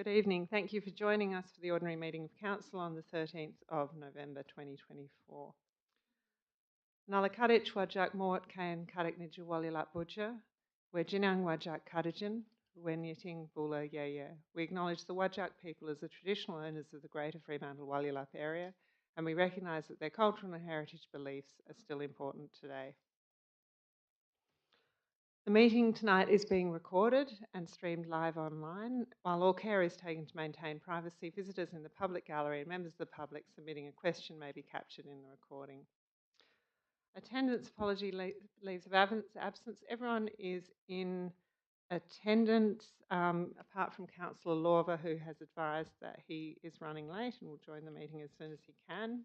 Good evening. Thank you for joining us for the ordinary meeting of Council on the 13th of November 2024. Nalakadich wajak mort kain kadak niju walilap budja, wejinang wajak kadajin, wenyiting bula yeye. We acknowledge the Wajak people as the traditional owners of the Greater Fremantle Walyalup area, and we recognise that their cultural and heritage beliefs are still important today. The meeting tonight is being recorded and streamed live online. While all care is taken to maintain privacy, visitors in the public gallery and members of the public submitting a question may be captured in the recording. Attendance, apology, leaves of absence. Everyone is in attendance, apart from Councillor Lorver, who has advised that he is running late and will join the meeting as soon as he can.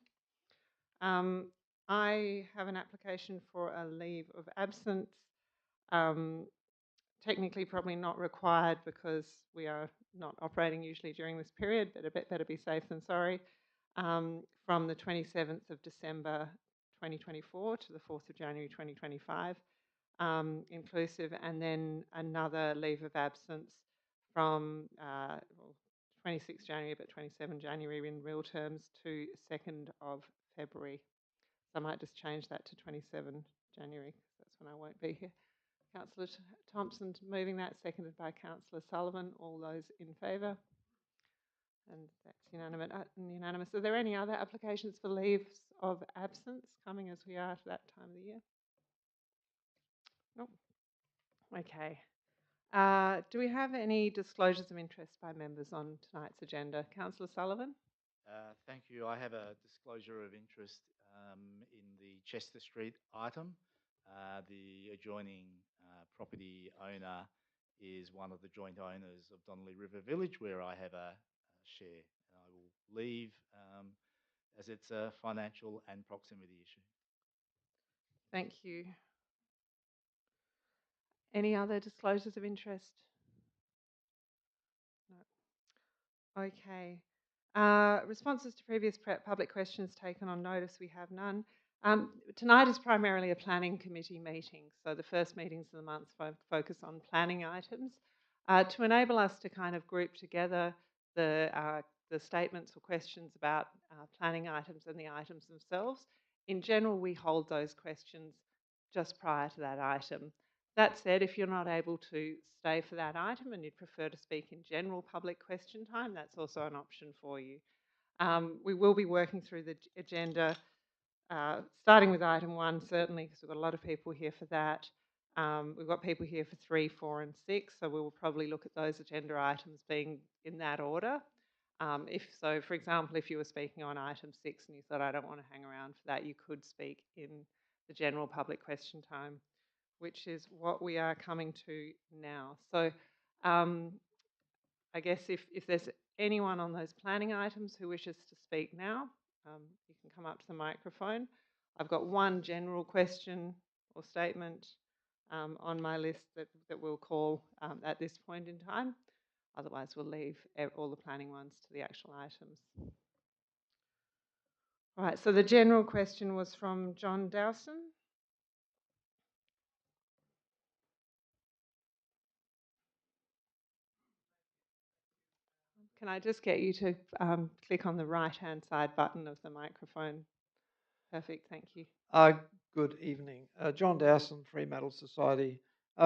I have an application for a leave of absence. Technically probably not required because we are not operating usually during this period, but a bit better be safe than sorry, from the 27th of December 2024 to the 4th of January 2025, inclusive, and then another leave of absence from 26 January but 27 January in real terms to 2nd of February. So I might just change that to 27 January because that's when I won't be here. Councillor Thompson moving that, seconded by Councillor Sullivan. All those in favour? And that's unanimous. Are there any other applications for leaves of absence coming as we are to that time of the year? Nope. Okay. Do we have any disclosures of interest by members on tonight's agenda? Councillor Sullivan? Thank you. I have a disclosure of interest in the Chester Street item. The adjoining property owner is one of the joint owners of Donnelly River Village, where I have a share. I will leave as it's a financial and proximity issue. Thank you. Any other disclosures of interest? No. Okay. Responses to previous public questions taken on notice, we have none. Tonight is primarily a planning committee meeting, so the first meetings of the month focus on planning items. To enable us to kind of group together the statements or questions about planning items and the items themselves, in general we hold those questions just prior to that item. That said, if you're not able to stay for that item and you'd prefer to speak in general public question time, that's also an option for you. We will be working through the agenda, starting with item 1, certainly, because we've got a lot of people here for that. We've got people here for 3, 4 and 6, so we will probably look at those agenda items being in that order. For example, if you were speaking on item 6 and you thought, I don't want to hang around for that, you could speak in the general public question time, which is what we are coming to now. So I guess if there's anyone on those planning items who wishes to speak now, you can come up to the microphone. I've got one general question or statement on my list that we'll call at this point in time. Otherwise, we'll leave all the planning ones to the actual items. All right, so the general question was from John Dowson. Can I just get you to click on the right-hand side button of the microphone? Perfect, thank you. Good evening. John Dowson, Fremantle Society.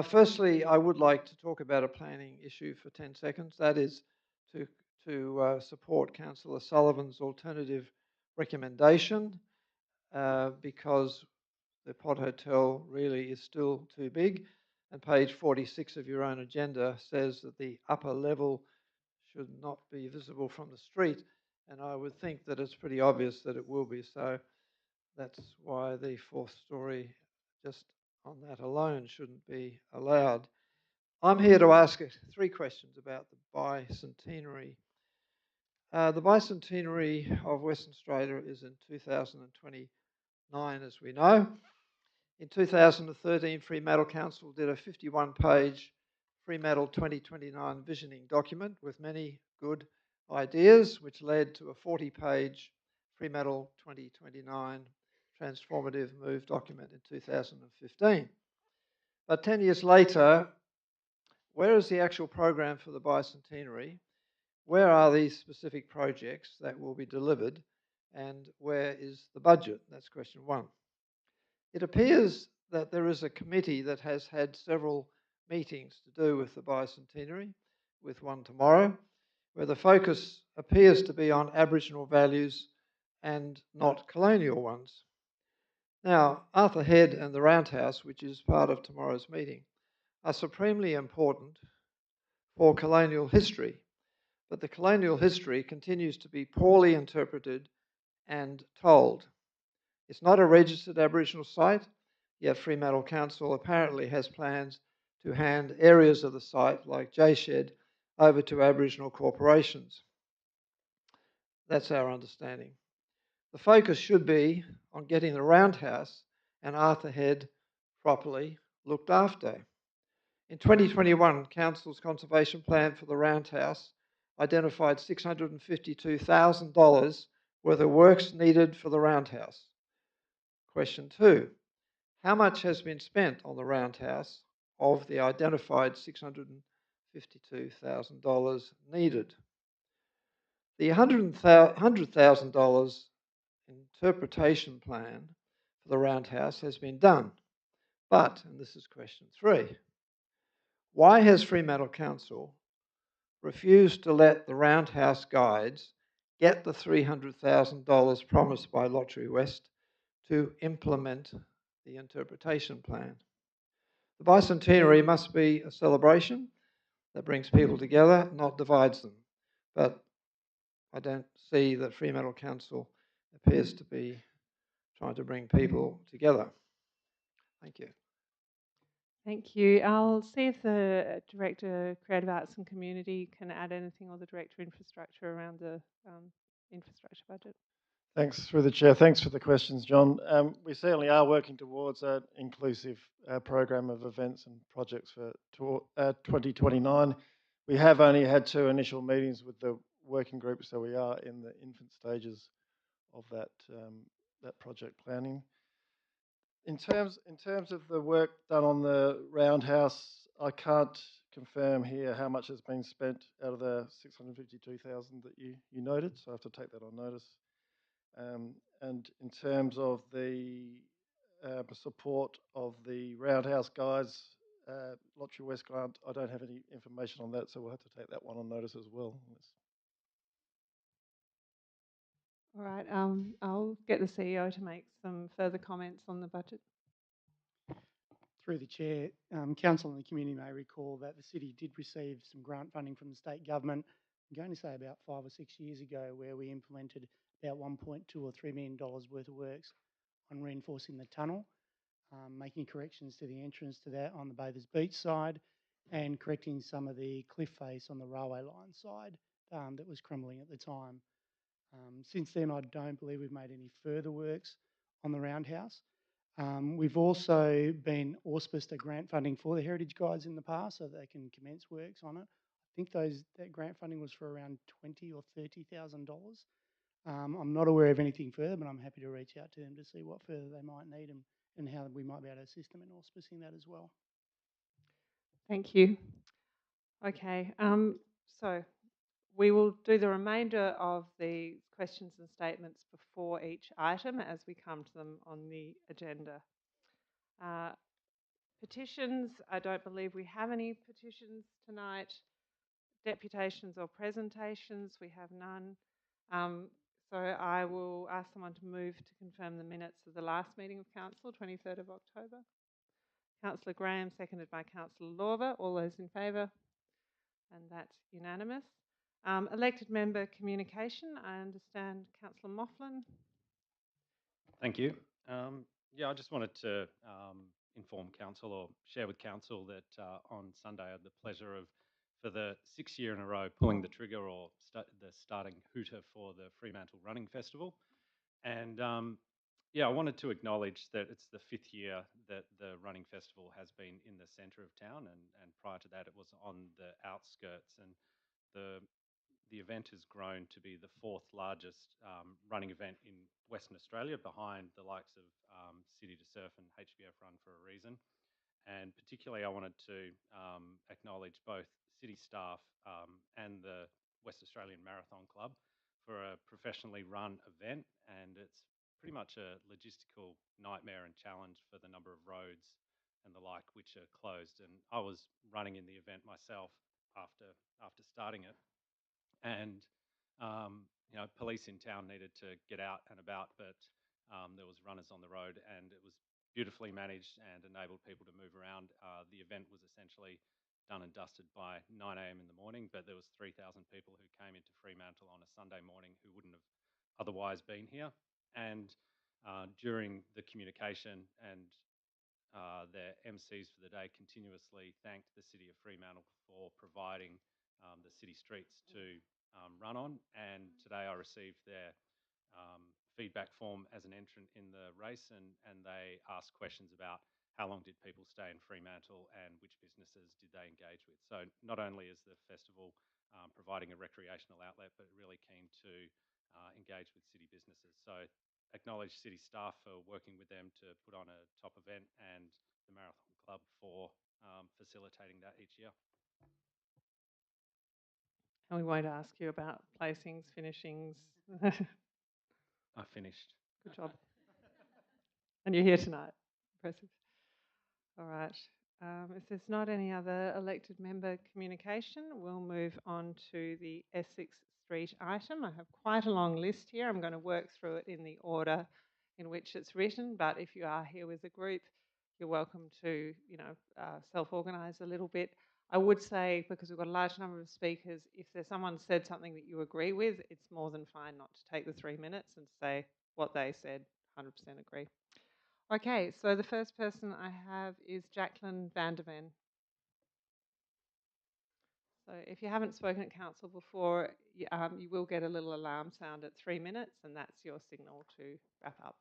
Firstly, I would like to talk about a planning issue for 10 seconds. That is to support Councillor Sullivan's alternative recommendation because the Pod Hotel really is still too big. And page 46 of your own agenda says that the upper level should not be visible from the street. And I would think that it's pretty obvious that it will be. So that's why the 4th story, just on that alone, shouldn't be allowed. I'm here to ask 3 questions about the bicentenary. The bicentenary of Western Australia is in 2029, as we know. In 2013, Fremantle Council did a 51-page Fremantle 2029 visioning document with many good ideas, which led to a 40-page Fremantle 2029 transformative move document in 2015. But 10 years later, where is the actual program for the bicentenary? where are these specific projects that will be delivered and where is the budget? That's question one. It appears that there is a committee that has had several meetings to do with the bicentenary, with one tomorrow, where the focus appears to be on Aboriginal values and not colonial ones. Now, Arthur Head and the Roundhouse, which is part of tomorrow's meeting, are supremely important for colonial history, but the colonial history continues to be poorly interpreted and told. It's not a registered Aboriginal site, yet Fremantle Council apparently has plans to hand areas of the site, like Jayshed, over to Aboriginal corporations. That's our understanding. The focus should be on getting the Roundhouse and Arthur Head properly looked after. In 2021, Council's conservation plan for the Roundhouse identified $652,000 worth of works needed for the Roundhouse. Question 2. How much has been spent on the Roundhouse of the identified $652,000 needed? The $100,000 interpretation plan for the Roundhouse has been done. But, and this is question 3, why has Fremantle Council refused to let the Roundhouse guides get the $300,000 promised by Lotterywest to implement the interpretation plan? The bicentenary must be a celebration that brings people together, not divides them. But I don't see that Fremantle Council appears to be trying to bring people together. Thank you. Thank you. I'll see if the Director Creative Arts and Community can add anything, or the Director Infrastructure, around the infrastructure budget. Thanks, through the Chair. Thanks for the questions, John. We certainly are working towards an inclusive program of events and projects for 2029. We have only had 2 initial meetings with the working group, so we are in the infant stages of that project planning. In terms of the work done on the Roundhouse, I can't confirm here how much has been spent out of the $652,000 that you noted, so I have to take that on notice. And in terms of the support of the Roundhouse guys, Lotterywest grant, I don't have any information on that, so we'll have to take that one on notice as well. All right, I'll get the CEO to make some further comments on the budget. Through the Chair, Council and the community may recall that the city did receive some grant funding from the state government, I'm going to say about 5 or 6 years ago, where we implemented about $1.2 or $3 million worth of works on reinforcing the tunnel, making corrections to the entrance to that on the Bathers Beach side, and correcting some of the cliff face on the railway line side that was crumbling at the time. Since then, I don't believe we've made any further works on the Roundhouse. We've also been auspiced a grant funding for the heritage guides in the past, so they can commence works on it. I think that grant funding was for around $20,000 or $30,000. I'm not aware of anything further, but I'm happy to reach out to them to see what further they might need and how we might be able to assist them in auspicing that as well. Thank you. Okay, so we will do the remainder of the questions and statements before each item as we come to them on the agenda. Petitions, I don't believe we have any petitions tonight. Deputations or presentations, we have none. So I will ask someone to move to confirm the minutes of the last meeting of Council, 23rd of October. Councillor Graham, seconded by Councillor Lorber. All those in favour? And that's unanimous. Elected member communication, I understand Councillor Mofflin. Thank you. I just wanted to inform Council, or share with Council, that on Sunday I had the pleasure of, for the 6th year in a row, pulling the trigger, or the starting hooter for the Fremantle Running Festival. And I wanted to acknowledge that it's the 5th year that the Running Festival has been in the centre of town, and prior to that it was on the outskirts, and the event has grown to be the 4th largest running event in Western Australia, behind the likes of City to Surf and HBF Run for a reason. And particularly I wanted to acknowledge both city staff and the West Australian Marathon Club for a professionally run event, and it's pretty much a logistical nightmare and challenge for the number of roads and the like which are closed. And I was running in the event myself after starting it, and police in town needed to get out and about, but there was runners on the road, and it was beautifully managed and enabled people to move around. The event was essentially done and dusted by 9 a.m. in the morning, but there was 3,000 people who came into Fremantle on a Sunday morning who wouldn't have otherwise been here. And during the communication and their MCs for the day continuously thanked the City of Fremantle for providing the city streets to run on. And today I received their feedback form as an entrant in the race, and they asked questions about how long did people stay in Fremantle and which businesses did they engage with. So not only is the festival providing a recreational outlet, but really keen to engage with city businesses. So acknowledge city staff for working with them to put on a top event, and the Marathon Club for facilitating that each year. And we won't ask you about placings, finishings. I finished. Good job. And you're here tonight. Impressive. All right. If there's not any other elected member communication, we'll move on to the Essex Street item. I have quite a long list here. I'm going to work through it in the order in which it's written, but if you are here with a group, you're welcome to, self-organise a little bit. I would say, because we've got a large number of speakers, if there's someone said something that you agree with, it's more than fine not to take the 3 minutes and say what they said, 100% agree. Okay, so the first person I have is Jacqueline van der Ven. So if you haven't spoken at council before, you will get a little alarm sound at 3 minutes, and that's your signal to wrap up.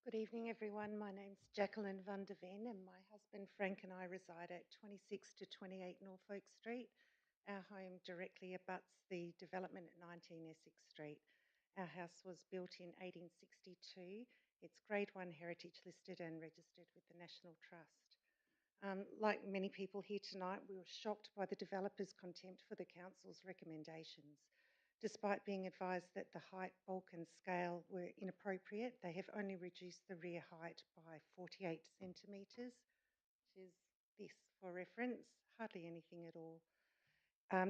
Good evening, everyone. My name's Jacqueline van der Ven, and my husband Frank and I reside at 26 to 28 Norfolk Street. Our home directly abuts the development at 19 Essex Street. Our house was built in 1862. It's Grade 1 heritage listed and registered with the National Trust. Like many people here tonight, we were shocked by the developer's contempt for the council's recommendations. Despite being advised that the height, bulk and scale were inappropriate, they have only reduced the rear height by 48 centimetres, which is this for reference, hardly anything at all.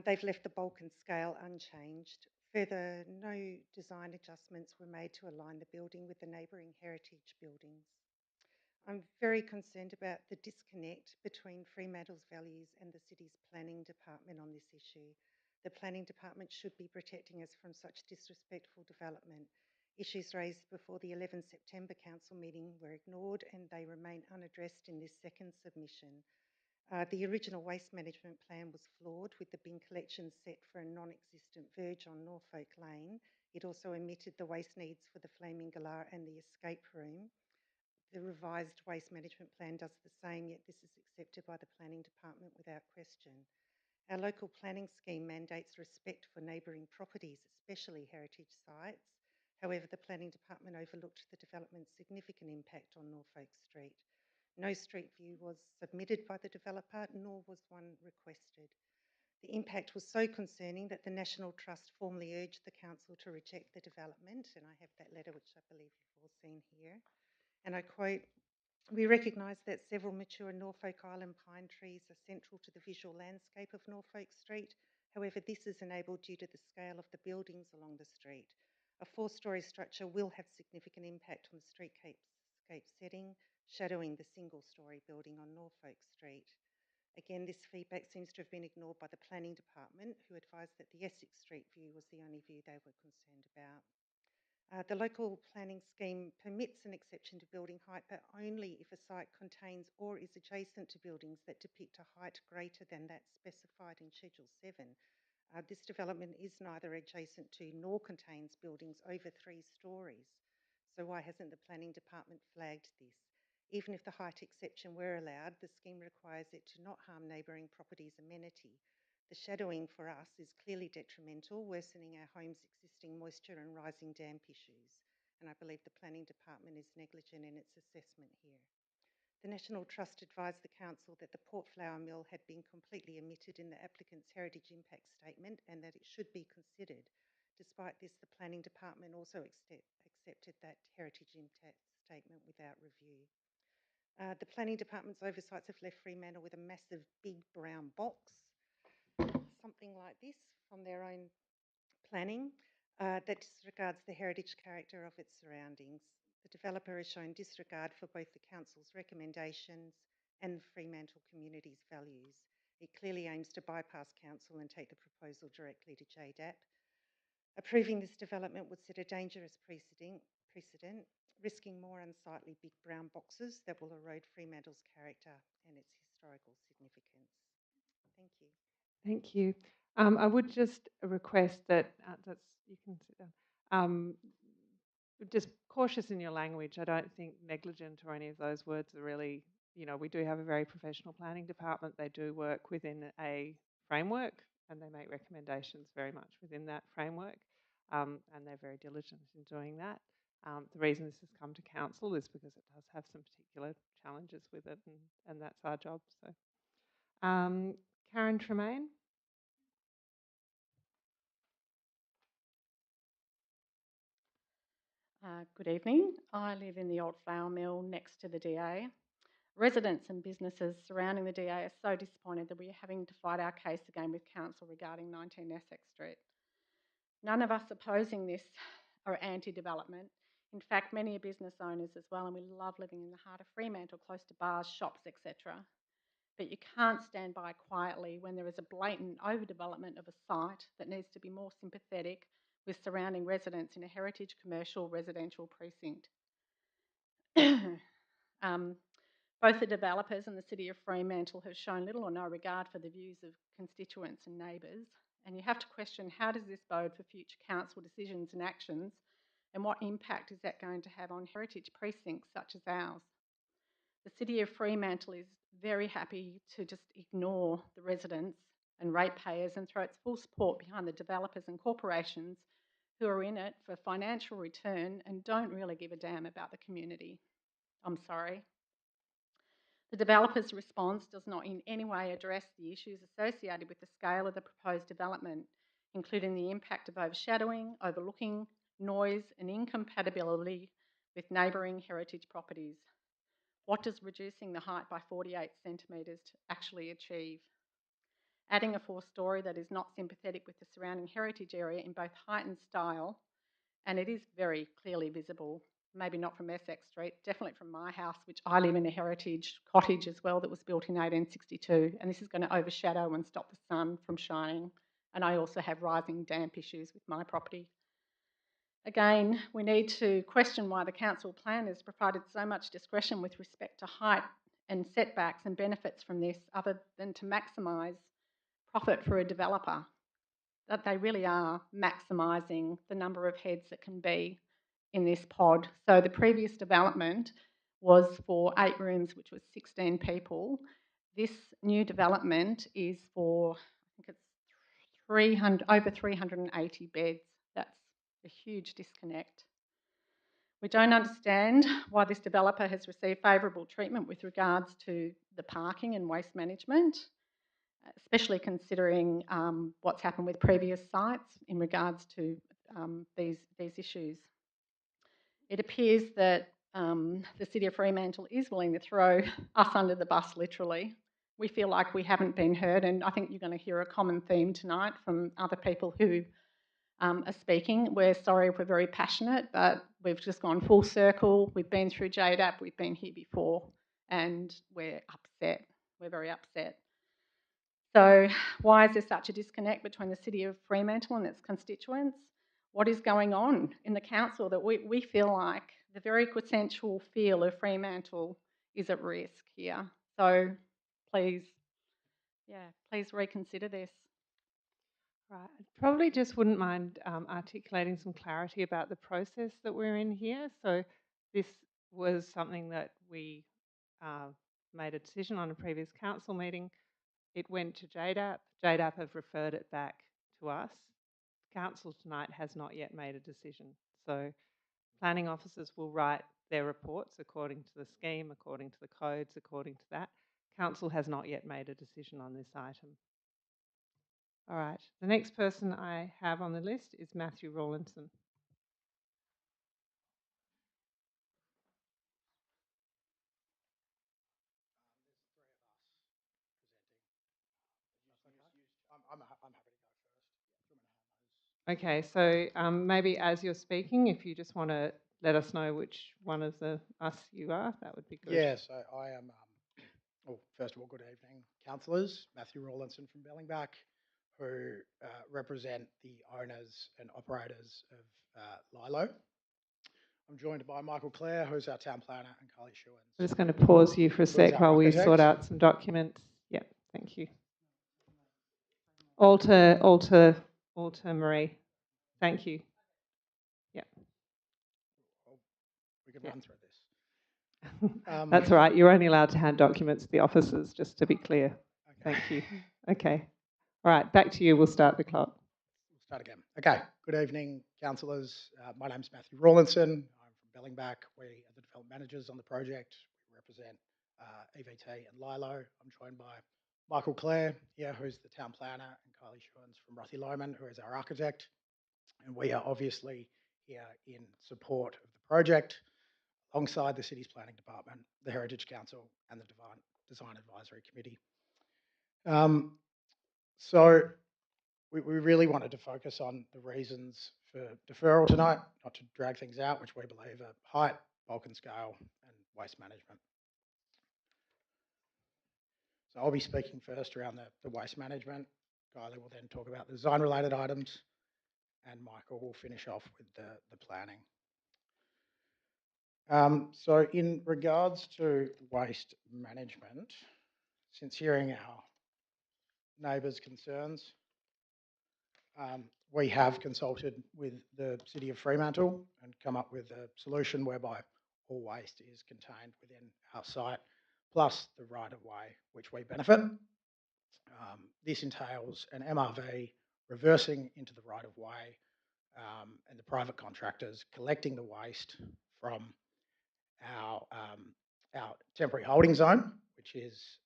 They've left the bulk and scale unchanged. Further, no design adjustments were made to align the building with the neighbouring heritage buildings. I'm very concerned about the disconnect between Fremantle's values and the city's planning department on this issue. The planning department should be protecting us from such disrespectful development. Issues raised before the 11 September council meeting were ignored, and they remain unaddressed in this second submission. The original waste management plan was flawed, with the bin collection set for a non-existent verge on Norfolk Lane. It also omitted the waste needs for the Flaming Galah and the escape room. The revised waste management plan does the same, yet this is accepted by the planning department without question. Our local planning scheme mandates respect for neighbouring properties, especially heritage sites. However, the planning department overlooked the development's significant impact on Norfolk Street. No street view was submitted by the developer, nor was one requested. The impact was so concerning that the National Trust formally urged the council to reject the development, and I have that letter, which I believe you've all seen here. And I quote, "We recognise that several mature Norfolk Island pine trees are central to the visual landscape of Norfolk Street. However, this is enabled due to the scale of the buildings along the street. A 4-storey structure will have significant impact on the streetscape setting, shadowing the single-storey building on Norfolk Street." Again, this feedback seems to have been ignored by the planning department, who advised that the Essex Street view was the only view they were concerned about. The local planning scheme permits an exception to building height, but only if a site contains or is adjacent to buildings that depict a height greater than that specified in Schedule 7. This development is neither adjacent to nor contains buildings over 3 storeys. So why hasn't the planning department flagged this? Even if the height exception were allowed, the scheme requires it to not harm neighbouring properties' amenity. The shadowing for us is clearly detrimental, worsening our home's existing moisture and rising damp issues. And I believe the planning department is negligent in its assessment here. The National Trust advised the Council that the Port Flower Mill had been completely omitted in the applicant's heritage impact statement and that it should be considered. Despite this, the Planning Department also accepted that heritage impact statement without review. The Planning Department's oversights have left Fremantle with a massive big brown box, something like this from their own planning, that disregards the heritage character of its surroundings. The developer has shown disregard for both the Council's recommendations and the Fremantle community's values. It clearly aims to bypass Council and take the proposal directly to JDAP. Approving this development would set a dangerous precedent, risking more unsightly big brown boxes that will erode Fremantle's character and its historical significance. Thank you. Thank you. I would just request that you can sit down. Just cautious in your language. I don't think negligent or any of those words are really, we do have a very professional planning department. They do work within a framework and they make recommendations very much within that framework, and they're very diligent in doing that. The reason this has come to council is because it does have some particular challenges with it, and that's our job. So, Karen Tremaine. Good evening. I live in the old flour mill next to the DA. Residents and businesses surrounding the DA are so disappointed that we are having to fight our case again with council regarding 19 Essex Street. None of us opposing this are anti-development. In fact, many are business owners as well, and we love living in the heart of Fremantle, close to bars, shops, etc. But you can't stand by quietly when there is a blatant overdevelopment of a site that needs to be more sympathetic with surrounding residents in a heritage commercial residential precinct. Both the developers and the City of Fremantle have shown little or no regard for the views of constituents and neighbours, and you have to question, how does this bode for future council decisions and actions, and what impact is that going to have on heritage precincts such as ours? The City of Fremantle is very happy to just ignore the residents and ratepayers and throw its full support behind the developers and corporations who are in it for financial return and don't really give a damn about the community. I'm sorry. The developer's response does not in any way address the issues associated with the scale of the proposed development, including the impact of overshadowing, overlooking, noise and incompatibility with neighbouring heritage properties. What does reducing the height by 48 centimetres actually achieve? Adding a fourth story that is not sympathetic with the surrounding heritage area in both height and style, and it is very clearly visible, maybe not from Essex Street, definitely from my house, which I live in a heritage cottage as well that was built in 1862, and this is going to overshadow and stop the sun from shining. And I also have rising damp issues with my property. Again, we need to question why the council plan has provided so much discretion with respect to height and setbacks and benefits from this, other than to maximise profit for a developer. That they really are maximising the number of heads that can be in this pod. So the previous development was for 8 rooms, which was 16 people. This new development is for, I think it's over 380 beds. That's a huge disconnect. We don't understand why this developer has received favourable treatment with regards to the parking and waste management, especially considering what's happened with previous sites in regards to these issues. It appears that the City of Fremantle is willing to throw us under the bus, literally. We feel like we haven't been heard, and I think you're going to hear a common theme tonight from other people who are speaking. We're sorry if we're very passionate, but we've just gone full circle. We've been through JDAP, we've been here before, and we're upset. We're very upset. So why is there such a disconnect between the City of Fremantle and its constituents? What is going on in the council that we feel like the very quintessential feel of Fremantle is at risk here? So please reconsider this. Right. I probably just wouldn't mind articulating some clarity about the process that we're in here. So this was something that we made a decision on a previous council meeting. It went to JDAP. JDAP have referred it back to us. Council tonight has not yet made a decision. So Planning officers will write their reports according to the scheme, according to the codes, according to that. Council has not yet made a decision on this item. All right, the next person I have on the list is Matthew Rawlinson. I'm happy to go first. Okay, so maybe as you're speaking, if you just want to let us know which one of us you are, that would be good. Yeah, so I am, well, first of all, good evening, councillors. Matthew Rawlinson from Bellingback, who represent the owners and operators of Lilo. I'm joined by Michael Clare, who's our town planner, and Carly Schewens. I'm just going to pause you for a sec our while we architect. sort out some documents. Yep, thank you. Alter Marie. Thank you. Yep. We can Yeah. run through this. That's all right. You're only allowed to hand documents to the officers, just to be clear. Okay. Thank you. Okay. All right, back to you. We'll start the clock. We'll start again. Okay. Good evening, councillors. My name's Matthew Rawlinson. I'm from Bellingback. We are the development managers on the project. We represent EVT and Lilo. I'm joined by Michael Clare here, who's the town planner, and Kylie Schewens from Rothy Lohman, who is our architect. And we are obviously here in support of the project, alongside the city's planning department, the Heritage Council, and the Design Advisory Committee. So we really wanted to focus on the reasons for deferral tonight, not to drag things out, which we believe are height, bulk and scale, and waste management. So I'll be speaking first around the waste management. Kylie will then talk about the design-related items, and Michael will finish off with the planning. So in regards to waste management, since hearing our neighbours' concerns, we have consulted with the City of Fremantle and come up with a solution whereby all waste is contained within our site, plus the right-of-way which we benefit. This entails an MRV reversing into the right-of-way and the private contractors collecting the waste from our temporary holding zone, which is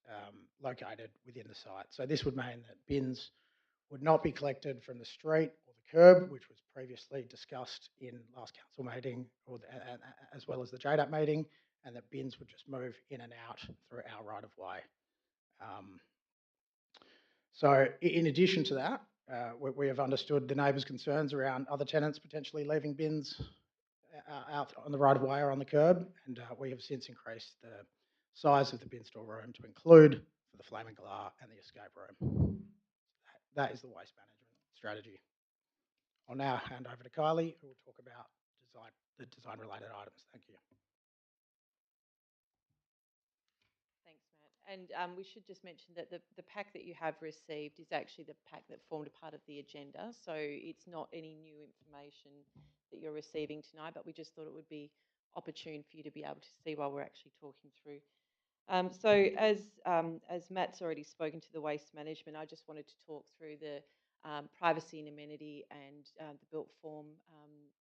located within the site. So this would mean that bins would not be collected from the street or the curb, which was previously discussed in last council meeting, as well as the JDAP meeting, and that bins would just move in and out through our right-of-way. So in addition to that, we have understood the neighbours' concerns around other tenants potentially leaving bins out on the right-of-way or on the curb, and we have since increased the size of the bin store room to include the flaming galah and the escape room. That is the waste management strategy. I'll now hand over to Kylie, who will talk about the design-related items. Thank you. Thanks, Matt. And we should just mention that the pack that you have received is actually the pack that formed a part of the agenda. So it's not any new information that you're receiving tonight, but we just thought it would be opportune for you to be able to see while we're actually talking through. So as Matt's already spoken to the waste management, I just wanted to talk through the privacy and amenity and the built form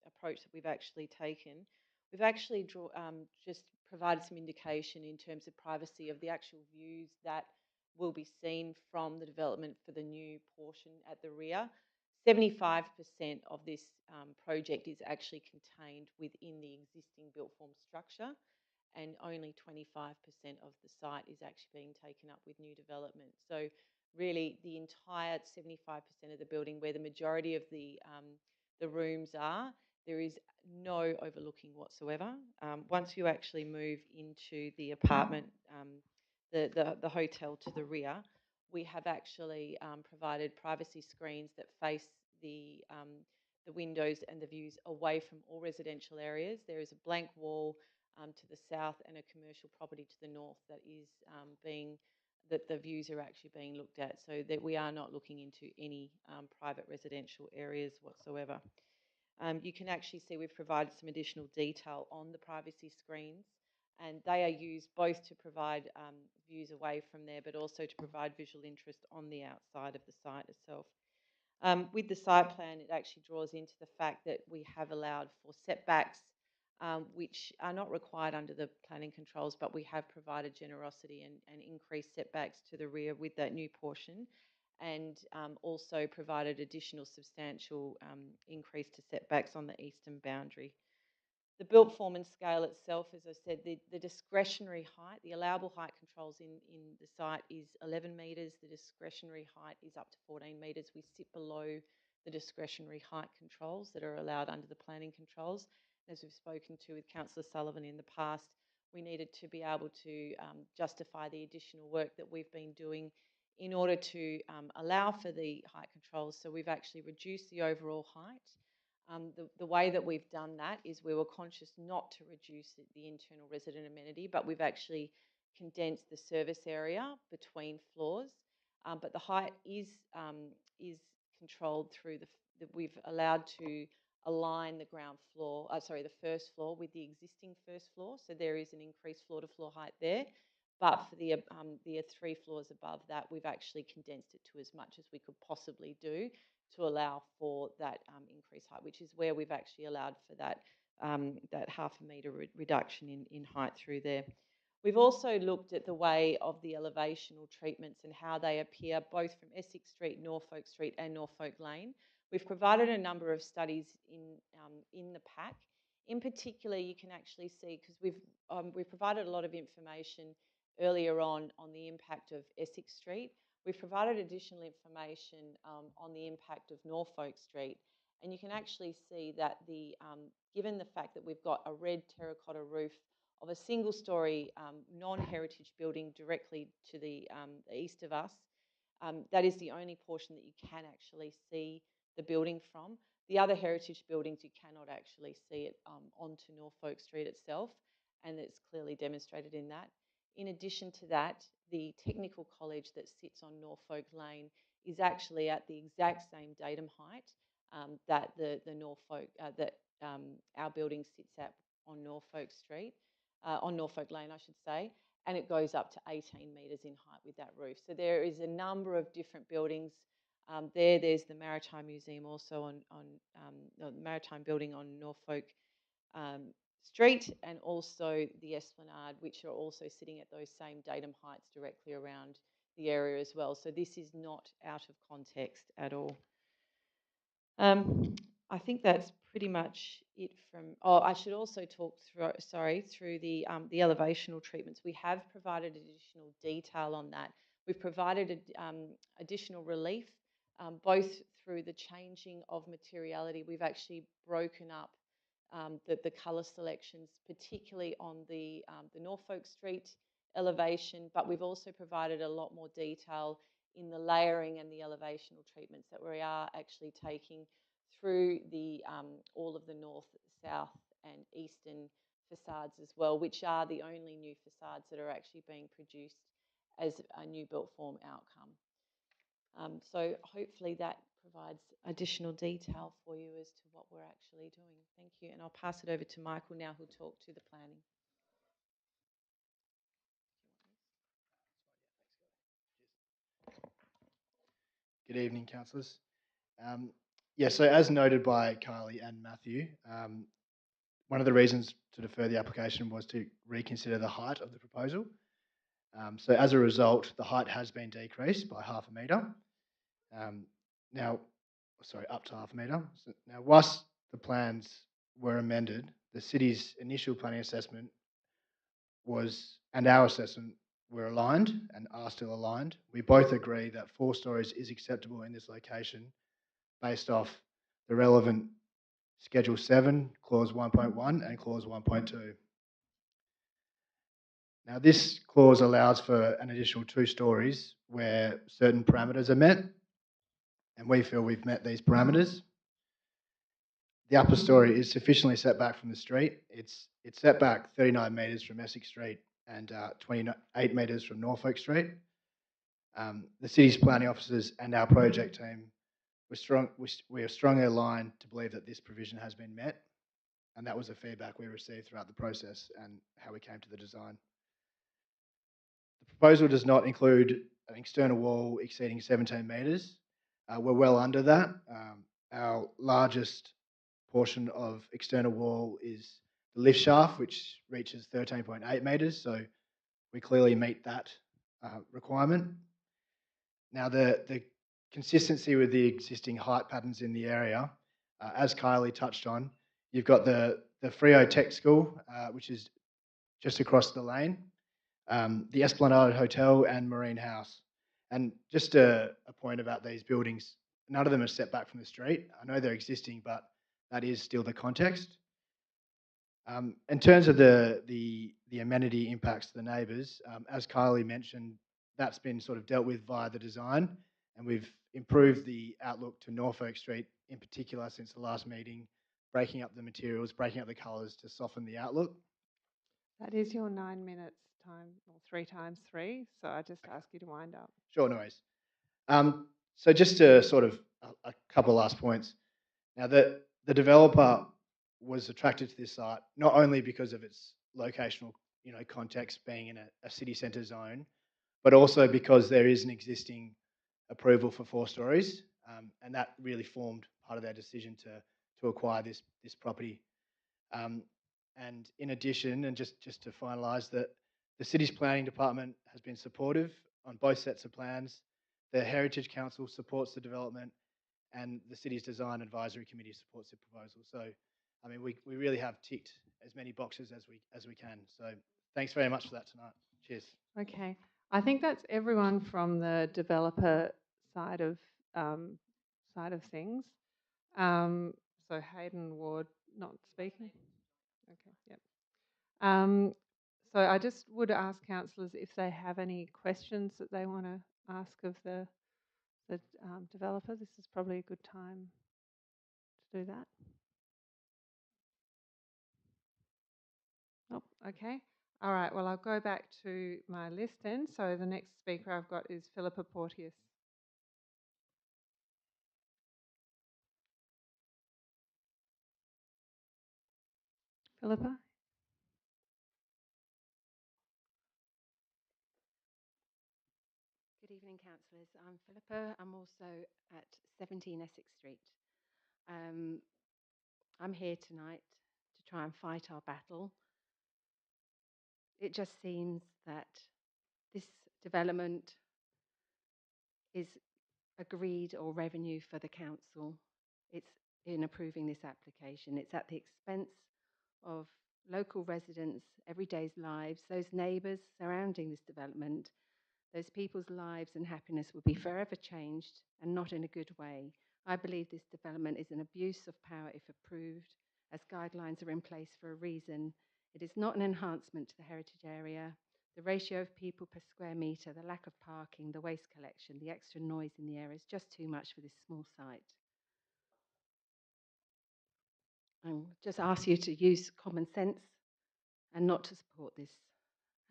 approach that we've actually taken. We've actually just provided some indication in terms of privacy of the actual views that will be seen from the development for the new portion at the rear. 75% of this project is actually contained within the existing built form structure, and only 25% of the site is actually being taken up with new development. So really the entire 75% of the building, where the majority of the rooms are, there is no overlooking whatsoever. Once you actually move into the apartment, the hotel to the rear, we have actually provided privacy screens that face the windows and the views away from all residential areas. There is a blank wall to the south and a commercial property to the north that is that the views are actually being looked at, so that we are not looking into any private residential areas whatsoever. You can actually see we've provided some additional detail on the privacy screens, and they are used both to provide views away from there, but also to provide visual interest on the outside of the site itself. With the site plan, it actually draws into the fact that we have allowed for setbacks which are not required under the planning controls, but we have provided generosity and increased setbacks to the rear with that new portion, and also provided additional substantial increase to setbacks on the eastern boundary. The built form and scale itself, as I said, the discretionary height, the allowable height controls in the site is 11 metres. The discretionary height is up to 14 metres. We sit below the discretionary height controls that are allowed under the planning controls. As we've spoken to with Councillor Sullivan in the past, we needed to be able to justify the additional work that we've been doing in order to allow for the height controls. So we've actually reduced the overall height. The way that we've done that is we were conscious not to reduce the internal resident amenity, but we've actually condensed the service area between floors. But the height is controlled through we've allowed to align the ground floor, the first floor with the existing first floor. So there is an increased floor to floor height there. But for the 3 floors above that, we've actually condensed it to as much as we could possibly do to allow for that increased height, which is where we've actually allowed for that half a metre reduction in height through there. We've also looked at the way of the elevational treatments and how they appear both from Essex Street, Norfolk Street and Norfolk Lane. We've provided a number of studies in the pack. In particular, you can actually see, because we've provided a lot of information earlier on the impact of Essex Street. We've provided additional information on the impact of Norfolk Street, and you can actually see that given the fact that we've got a red terracotta roof of a single-storey non-heritage building directly to the east of us, that is the only portion that you can actually see the building from. The other heritage buildings, you cannot actually see it onto Norfolk Street itself, and it's clearly demonstrated in that. In addition to that, the technical college that sits on Norfolk Lane is actually at the exact same datum height that our building sits at on Norfolk Street, on Norfolk Lane, I should say, and it goes up to 18 metres in height with that roof. So there is a number of different buildings. There's the Maritime Museum also on the Maritime Building on Norfolk Street, and also the Esplanade, which are also sitting at those same datum heights directly around the area as well. So this is not out of context at all. I think that's pretty much it from. Oh, I should also talk through the elevational treatments. We have provided additional detail on that. We've provided additional relief, both through the changing of materiality. We've actually broken up the colour selections, particularly on the Norfolk Street elevation, but we've also provided a lot more detail in the layering and the elevational treatments that we are actually taking through all of the north, south and eastern facades as well, which are the only new facades that are actually being produced as a new built form outcome. So hopefully that provides additional detail for you as to what we're actually doing. Thank you. And I'll pass it over to Michael now, who'll talk to the planning. Good evening, councillors. So as noted by Kylie and Matthew, one of the reasons to defer the application was to reconsider the height of the proposal. So as a result, the height has been decreased by half a metre. Up to half a metre. So now, whilst the plans were amended, the city's initial planning assessment and our assessment were aligned and are still aligned. We both agree that 4 stories is acceptable in this location based off the relevant Schedule 7, Clause 1.1 and Clause 1.2. Now, this clause allows for an additional 2 stories where certain parameters are met, and we feel we've met these parameters. The upper story is sufficiently set back from the street. It's set back 39 metres from Essex Street and 28 metres from Norfolk Street. The city's planning officers and our project team we are strongly aligned to believe that this provision has been met, and that was the feedback we received throughout the process and how we came to the design. The proposal does not include an external wall exceeding 17 metres. We're well under that. Our largest portion of external wall is the lift shaft, which reaches 13.8 metres. So we clearly meet that requirement. Now, the consistency with the existing height patterns in the area, as Kylie touched on, you've got the Freo Tech School, which is just across the lane, the Esplanade Hotel and Marine House. And just a point about these buildings, none of them are set back from the street. I know they're existing, but that is still the context. In terms of the amenity impacts to the neighbours, as Kylie mentioned, that's been sort of dealt with via the design, and we've improved the outlook to Norfolk Street in particular since the last meeting, breaking up the materials, breaking up the colours to soften the outlook. That is your 9 minutes time, or 3 times 3. So I just ask you to wind up. Sure, no worries. So just to sort of a couple of last points. Now, the developer was attracted to this site not only because of its locational, context being in a city centre zone, but also because there is an existing approval for 4 stories, and that really formed part of their decision to acquire this property. And in addition, and just to finalise, that the city's planning department has been supportive on both sets of plans. The Heritage Council supports the development, and the city's design advisory committee supports the proposal. So, I mean, we really have ticked as many boxes as we can. So, thanks very much for that tonight. Cheers. Okay. I think that's everyone from the developer side of things. So Hayden Ward not speaking. Okay. Yep. So I just would ask councillors if they have any questions that they want to ask of the developer. This is probably a good time to do that. Oh, okay. All right. Well, I'll go back to my list then. So the next speaker I've got is Philippa Porteous. Philippa? Good evening, councillors. I'm Philippa. I'm also at 17 Essex Street. I'm here tonight to try and fight our battle. It just seems that this development is agreed or revenue for the council. It's in approving this application. It's at the expense of local residents' everyday lives, those neighbours surrounding this development. Those people's lives and happiness will be forever changed, and not in a good way. I believe this development is an abuse of power if approved, as guidelines are in place for a reason. It is not an enhancement to the heritage area. The ratio of people per square metre, the lack of parking, the waste collection, the extra noise in the area is just too much for this small site. I just ask you to use common sense and not to support this,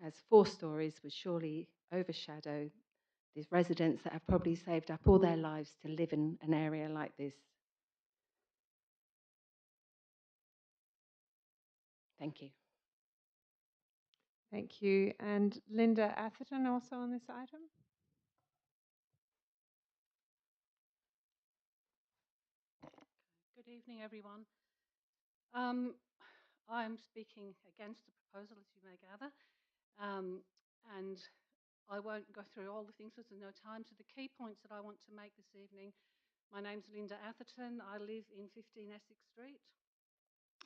as 4 stories would surely overshadow these residents that have probably saved up all their lives to live in an area like this. Thank you. Thank you. And Linda Atherton also on this item? Good evening, everyone. I'm speaking against the proposal, as you may gather, and I won't go through all the things because there's no time. So the key points that I want to make this evening: my name's Linda Atherton. I live in 15 Essex Street.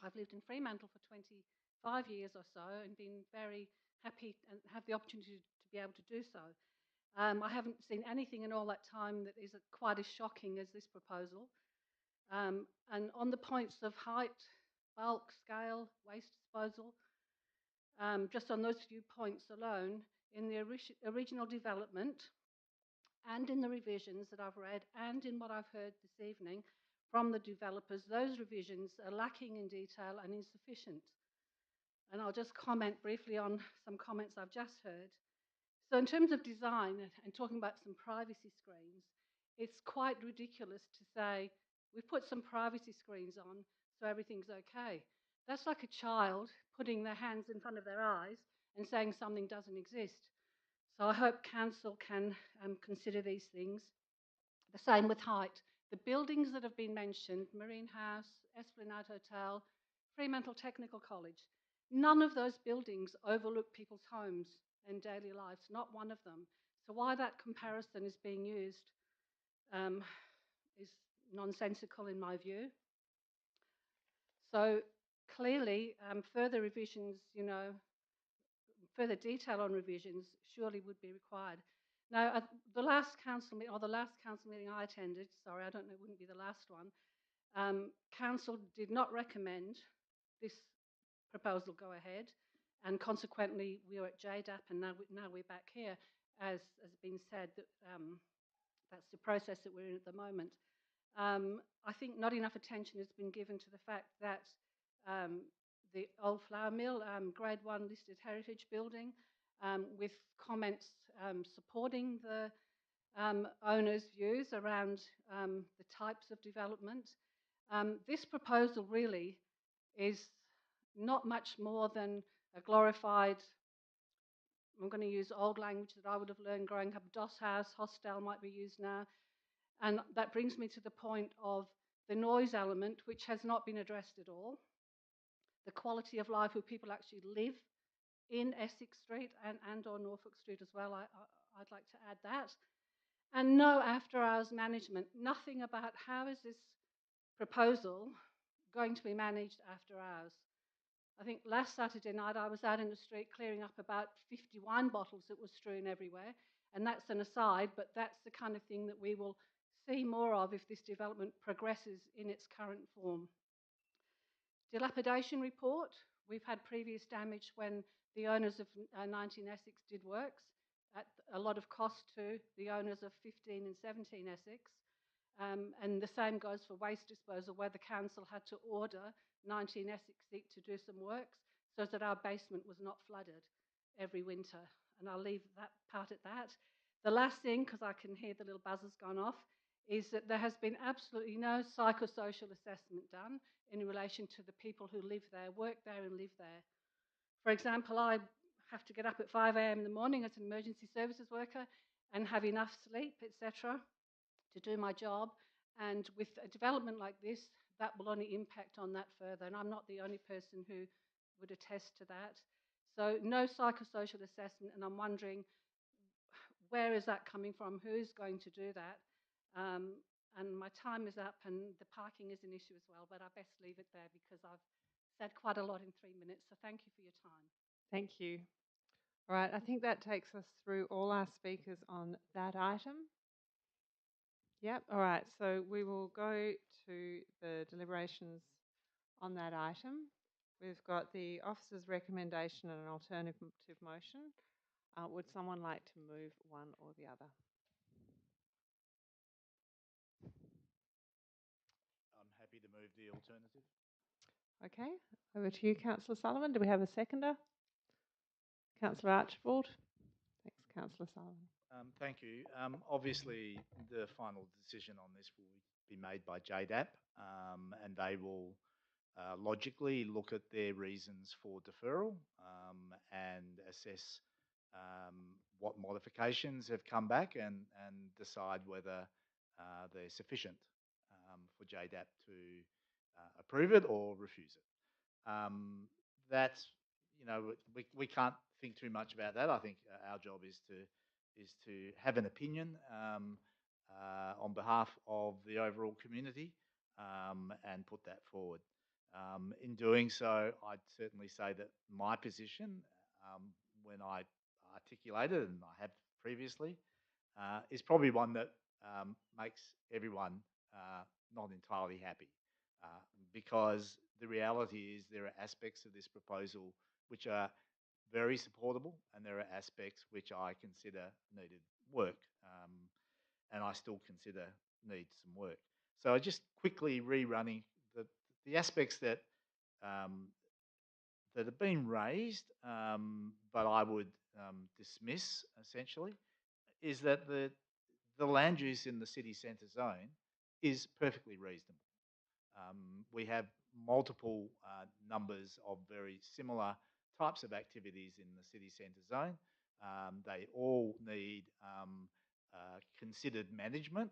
I've lived in Fremantle for 25 years or so and been very happy and have the opportunity to be able to do so. I haven't seen anything in all that time that is quite as shocking as this proposal. And on the points of height, bulk, scale, waste disposal, just on those few points alone, in the original development and in the revisions that I've read and in what I've heard this evening from the developers, those revisions are lacking in detail and insufficient. And I'll just comment briefly on some comments I've just heard. So in terms of design and talking about some privacy screens, it's quite ridiculous to say, we've put some privacy screens on, so everything's okay. That's like a child putting their hands in front of their eyes and saying something doesn't exist. So I hope council can consider these things. The same with height. The buildings that have been mentioned, Marine House, Esplanade Hotel, Fremantle Technical College. None of those buildings overlook people's homes and daily lives, not one of them. So why that comparison is being used is nonsensical in my view. So clearly, further revisions, further detail on revisions surely would be required. Now, at the last council meeting, or the last council meeting I attended, sorry, I don't know, it wouldn't be the last one, council did not recommend this proposal go ahead, and consequently we were at JDAP, and now we're back here, as has been said, that that's the process that we're in at the moment. I think not enough attention has been given to the fact that the old flour mill, Grade 1 listed heritage building, with comments supporting the owners' views around the types of development. This proposal really is not much more than a glorified, I'm going to use old language that I would have learned growing up, DOS house, hostel might be used now. And that brings me to the point of the noise element, which has not been addressed at all. The quality of life where people actually live in Essex Street and or Norfolk Street as well, I'd like to add that. And no after hours management, nothing about how is this proposal going to be managed after hours. I think last Saturday night I was out in the street clearing up about 50 wine bottles that were strewn everywhere. And that's an aside, but that's the kind of thing that we will see more of if this development progresses in its current form. Dilapidation report. We've had previous damage when the owners of 19 Essex did works at a lot of cost to the owners of 15 and 17 Essex. And the same goes for waste disposal, where the council had to order 19 Essex to do some works so that our basement was not flooded every winter. And I'll leave that part at that. The last thing, because I can hear the little buzzers gone off, is that there has been absolutely no psychosocial assessment done in relation to the people who live there, work there and live there. For example, I have to get up at 5 a.m. in the morning as an emergency services worker and have enough sleep, etc., to do my job. And with a development like this, that will only impact on that further. And I'm not the only person who would attest to that. So no psychosocial assessment, and I'm wondering, where is that coming from? Who's going to do that? And my time is up, and the parking is an issue as well, but I best leave it there because I've said quite a lot in 3 minutes. So thank you for your time. Thank you. All right, I think that takes us through all our speakers on that item. Yep, all right, so we will go to the deliberations on that item. We've got the officer's recommendation and an alternative motion. Would someone like to move one or the other? I'm happy to move the alternative. Okay, over to you, Councillor Sullivan. Do we have a seconder? Councillor Archibald. Thanks, Councillor Sullivan. Thank you. Obviously, the final decision on this will be made by JDAP, and they will logically look at their reasons for deferral and assess what modifications have come back and decide whether they're sufficient for JDAP to approve it or refuse it. That's, we can't think too much about that. I think our job is to have an opinion on behalf of the overall community and put that forward. In doing so, I'd certainly say that my position, when I articulated, and I have previously, is probably one that makes everyone not entirely happy. Because the reality is there are aspects of this proposal which are very supportable, and there are aspects which I consider needed work, and I still consider need some work. So just quickly rerunning the aspects that that have been raised, but I would dismiss essentially, is that the land use in the city centre zone is perfectly reasonable. We have multiple numbers of very similar types of activities in the city centre zone. They all need considered management,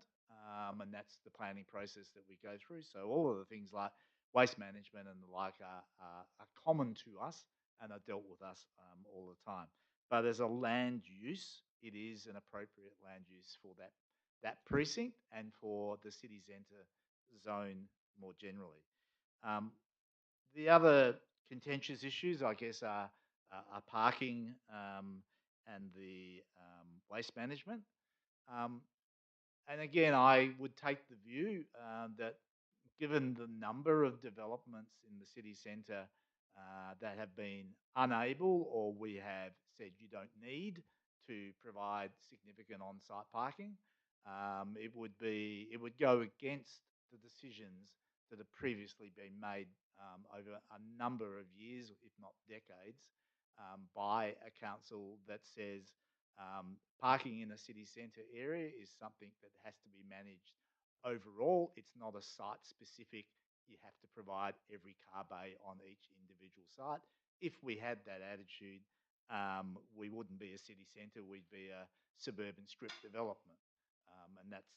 and that's the planning process that we go through. So all of the things like waste management and the like are common to us and are dealt with us all the time. But as a land use, it is an appropriate land use for that precinct and for the city centre zone more generally. The other contentious issues, I guess, are parking and the waste management. And again, I would take the view that given the number of developments in the city centre that have been unable, or we have said you don't need to provide significant on-site parking, it would go against the decisions that have previously been made over a number of years, if not decades, by a council that says parking in a city centre area is something that has to be managed overall. It's not a site-specific, you have to provide every car bay on each individual site. If we had that attitude, we wouldn't be a city centre, we'd be a suburban strip development. And that's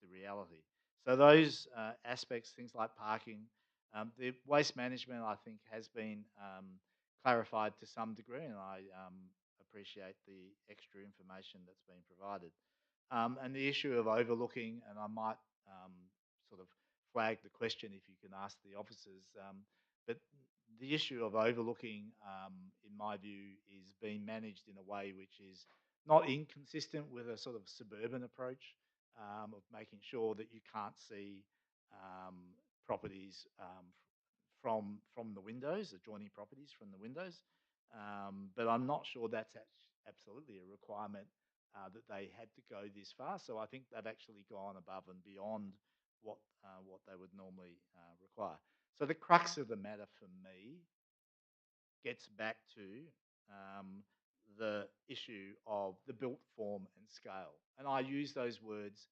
the reality. So those aspects, things like parking, the waste management, I think, has been clarified to some degree, and I appreciate the extra information that's been provided. And the issue of overlooking, and I might sort of flag the question if you can ask the officers, but the issue of overlooking, in my view, is being managed in a way which is not inconsistent with a sort of suburban approach of making sure that you can't see properties from the windows, adjoining properties from the windows. But I'm not sure that's absolutely a requirement that they had to go this far. So I think they've actually gone above and beyond what they would normally require. So the crux of the matter for me gets back to the issue of the built form and scale. And I use those words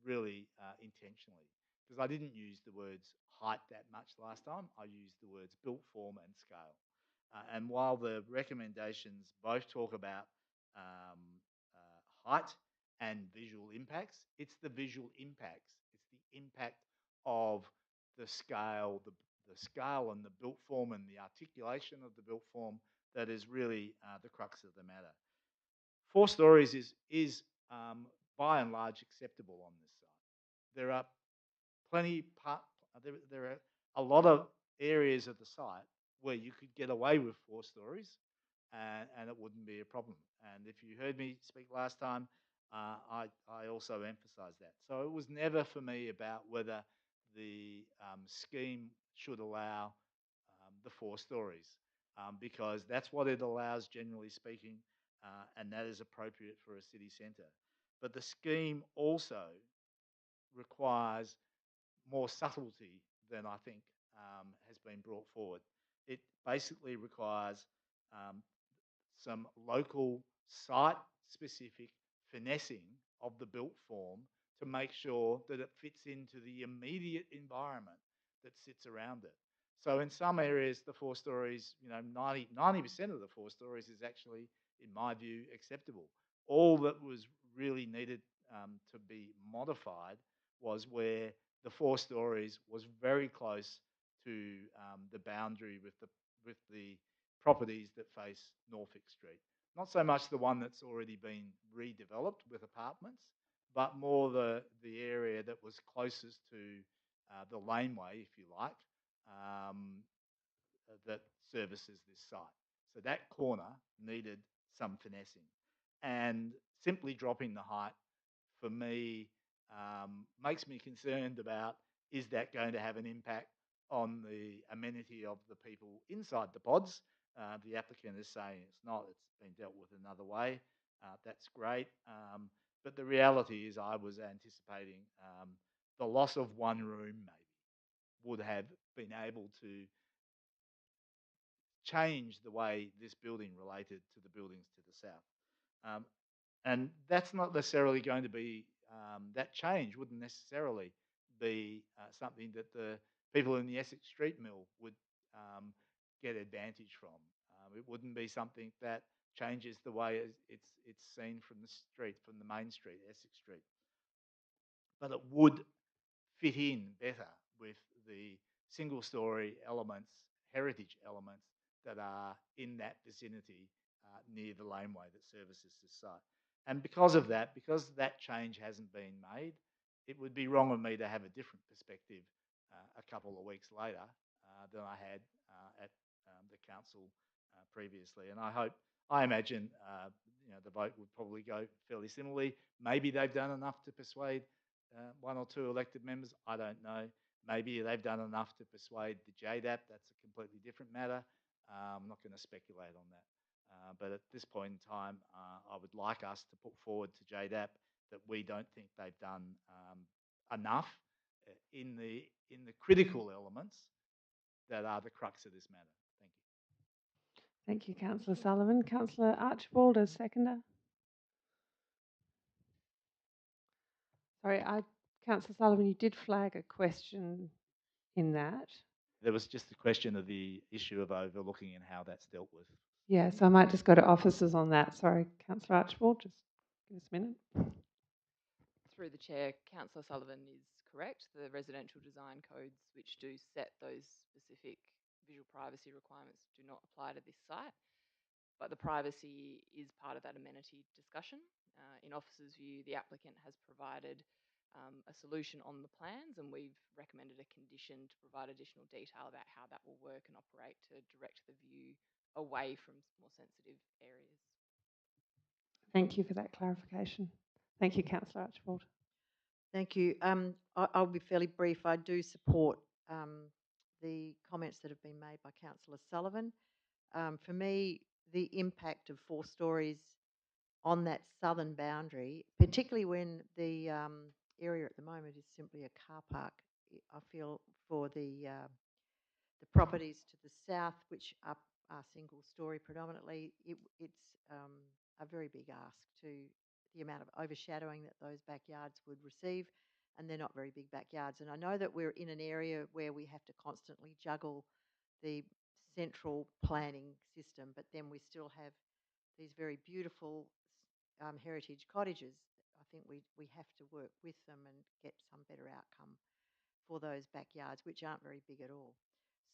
really intentionally, because I didn't use the words height that much last time. I used the words built form and scale. And while the recommendations both talk about height and visual impacts, it's the visual impacts. It's the impact of the scale, the scale and the built form and the articulation of the built form that is really the crux of the matter. 4 stories is by and large acceptable on this site. There are there are a lot of areas of the site where you could get away with 4 stories and it wouldn't be a problem. And if you heard me speak last time, I also emphasised that. So it was never for me about whether the scheme should allow the 4 stories, because that's what it allows, generally speaking, and that is appropriate for a city centre. But the scheme also requires more subtlety than I think has been brought forward. It basically requires some local site-specific finessing of the built form to make sure that it fits into the immediate environment that sits around it. So in some areas, the 4 stories, 90% of the 4 stories is actually, in my view, acceptable. All that was really needed to be modified was where the 4 stories was very close to the boundary with the properties that face Norfolk Street. Not so much the one that's already been redeveloped with apartments, but more the area that was closest to the laneway, if you like, that services this site. So that corner needed some finessing. And simply dropping the height, for me, makes me concerned about, is that going to have an impact on the amenity of the people inside the pods? The applicant is saying it's not, it's been dealt with another way. That's great. But the reality is I was anticipating the loss of one room maybe would have been able to change the way this building related to the buildings to the south. And that's not necessarily going to be, that change wouldn't necessarily be something that the people in the Essex Street Mill would get advantage from. It wouldn't be something that changes the way it's seen from the street, from the main street, Essex Street. But it would fit in better with the single-story elements, heritage elements that are in that vicinity near the laneway that services this site. And because that change hasn't been made, it would be wrong of me to have a different perspective a couple of weeks later than I had at the council previously. And I imagine, the vote would probably go fairly similarly. Maybe they've done enough to persuade one or two elected members. I don't know. Maybe they've done enough to persuade the JDAP. That's a completely different matter. I'm not going to speculate on that. But at this point in time, I would like us to put forward to JDAP that we don't think they've done enough in the critical elements that are the crux of this matter. Thank you. Thank you, Councillor Sullivan. Councillor Archibald as seconder. Sorry, Councillor Sullivan, you did flag a question in that. There was just a question of the issue of overlooking and how that's dealt with. Yeah, so I might just go to officers on that. Sorry, Councillor Archibald, just give us a minute. Through the chair, Councillor Sullivan is correct. The residential design codes which do set those specific visual privacy requirements do not apply to this site, but the privacy is part of that amenity discussion. In officers' view, the applicant has provided a solution on the plans, and we've recommended a condition to provide additional detail about how that will work and operate to direct the view away from more sensitive areas. Thank you for that clarification. Thank you, Councillor Archibald. Thank you. I'll be fairly brief. I do support the comments that have been made by Councillor Sullivan. For me, the impact of 4 stories on that southern boundary, particularly when the area at the moment is simply a car park, I feel for the properties to the south, which are single story predominantly, it's a very big ask to the amount of overshadowing that those backyards would receive, and they're not very big backyards. And I know that we're in an area where we have to constantly juggle the central planning system, but then we still have these very beautiful heritage cottages. I think we have to work with them and get some better outcome for those backyards, which aren't very big at all.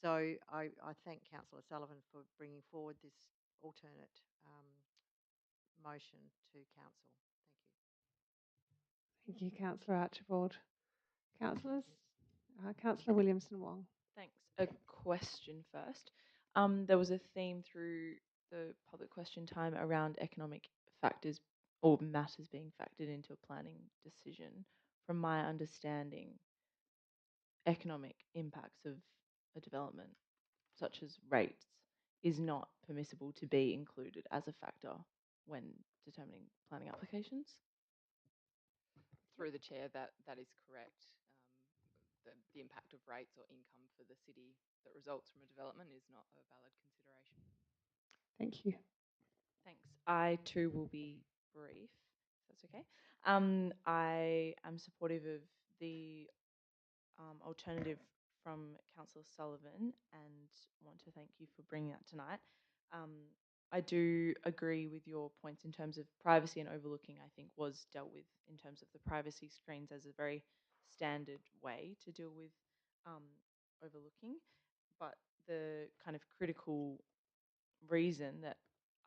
So I thank Councillor Sullivan for bringing forward this alternate motion to council. Thank you. Thank you, Councillor Archibald. Councillors, Councillor Williamson-Wong. Thanks. A question first. There was a theme through the public question time around economic factors or matters being factored into a planning decision. From my understanding, economic impacts of a development, such as rates, is not permissible to be included as a factor when determining planning applications. Through the chair, that is correct. The impact of rates or income for the city that results from a development is not a valid consideration. Thank you. Thanks. I too will be brief, if that's okay. I am supportive of the alternative from Councillor Sullivan and want to thank you for bringing that tonight. I do agree with your points in terms of privacy, and overlooking, I think, was dealt with in terms of the privacy screens as a very standard way to deal with overlooking. But the kind of critical reason that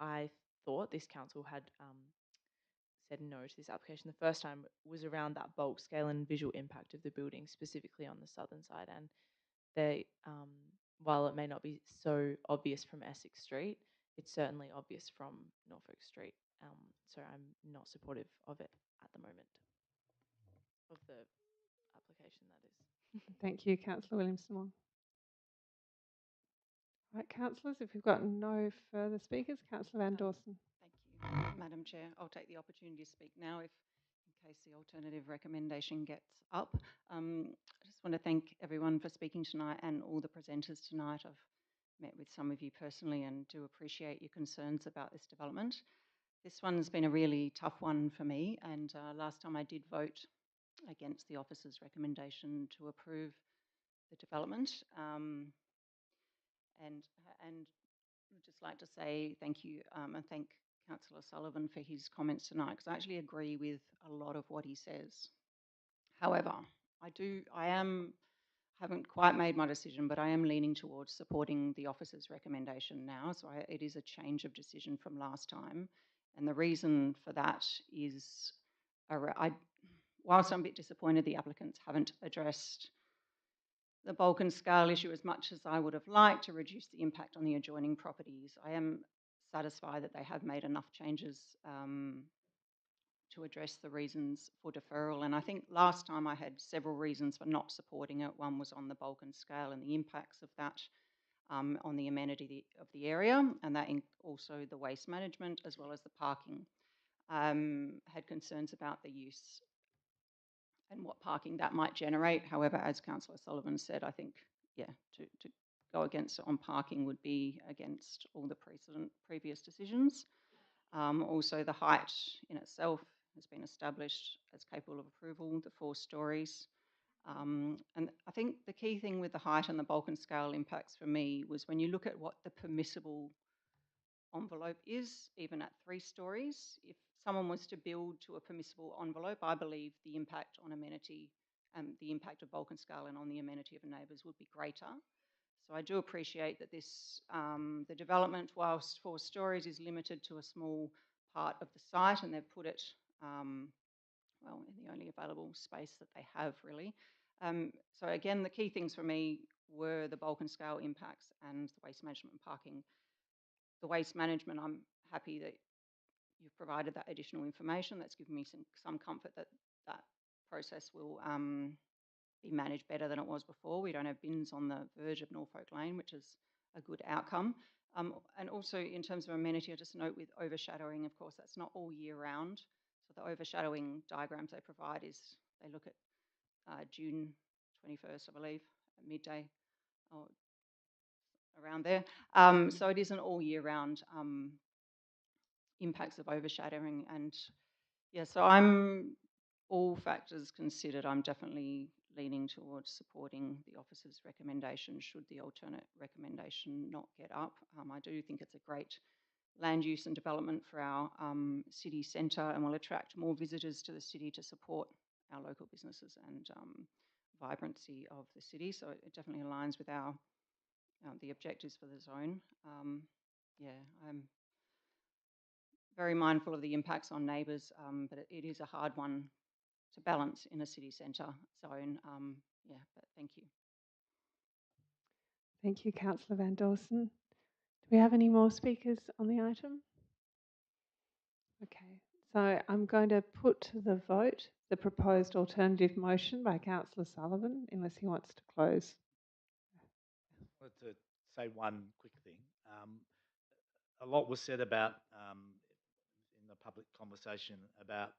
I thought this council had said no to this application the first time was around that bulk scale and visual impact of the building, specifically on the southern side. And they, while it may not be so obvious from Essex Street, it's certainly obvious from Norfolk Street. So I'm not supportive of it at the moment, of the application, that is. Thank you, Councillor Williamson-Wong. Right, councillors, if we've got no further speakers, Councillor Van Dawson. Thank you, Madam Chair. I'll take the opportunity to speak now in case the alternative recommendation gets up. I just want to thank everyone for speaking tonight and all the presenters tonight. I've met with some of you personally and do appreciate your concerns about this development. This one's been a really tough one for me, and last time I did vote against the officer's recommendation to approve the development. And I'd just like to say thank you and thank Councillor Sullivan for his comments tonight, because I actually agree with a lot of what he says. However, I haven't quite made my decision, but I am leaning towards supporting the officer's recommendation now. So it is a change of decision from last time. And the reason for that is, whilst I'm a bit disappointed the applicants haven't addressed the bulk and scale issue as much as I would have liked to reduce the impact on the adjoining properties, I am satisfied that they have made enough changes to address the reasons for deferral. And I think last time I had several reasons for not supporting it. One was on the bulk and scale and the impacts of that on the amenity of the area, and that also the waste management as well as the parking. Had concerns about the use and what parking that might generate. However, as Councillor Sullivan said, I think, yeah, to go against it on parking would be against all the previous decisions. Also, the height in itself has been established as capable of approval, the 4 stories. And I think the key thing with the height and the bulk and scale impacts for me was when you look at what the permissible envelope is, even at 3 stories, if someone was to build to a permissible envelope, I believe the impact on amenity and the impact of bulk and scale and on the amenity of neighbours would be greater. So I do appreciate that this, the development, whilst 4 stories, is limited to a small part of the site, and they've put it, well, in the only available space that they have, really. So again, the key things for me were the bulk and scale impacts and the waste management and parking. The waste management, I'm happy that you've provided that additional information. That's given me some comfort that that process will be managed better than it was before. We don't have bins on the verge of Norfolk Lane, which is a good outcome. And also in terms of amenity, I just note with overshadowing, of course, that's not all year round. So the overshadowing diagrams they provide is, they look at June 21st, I believe, at midday, or around there. So it isn't all year round impacts of overshadowing. And yeah, so all factors considered, I'm definitely leaning towards supporting the officer's recommendation should the alternate recommendation not get up. I do think it's a great land use and development for our city centre, and will attract more visitors to the city to support our local businesses and vibrancy of the city. So it definitely aligns with our the objectives for the zone. Yeah, I'm very mindful of the impacts on neighbours, but it is a hard one to balance in a city centre zone. Yeah, but thank you. Thank you, Councillor Van Dawson. Do we have any more speakers on the item? Okay, so I'm going to put to the vote the proposed alternative motion by Councillor Sullivan, unless he wants to close. I wanted to say one quick thing. A lot was said about in the public conversation about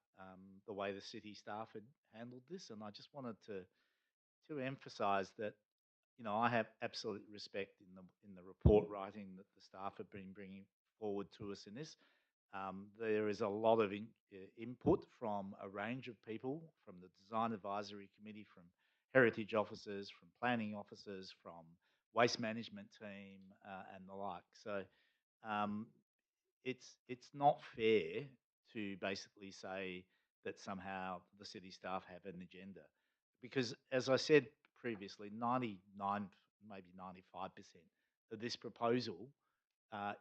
the way the city staff had handled this, and I just wanted to emphasise that, you know, I have absolute respect in the report writing that the staff have been bringing forward to us in this. There is a lot of input from a range of people, from the Design Advisory Committee, from heritage officers, from planning officers, from waste management team, and the like. So it's not fair to basically say that somehow the city staff have an agenda, because as I said previously, 99, maybe 95% of this proposal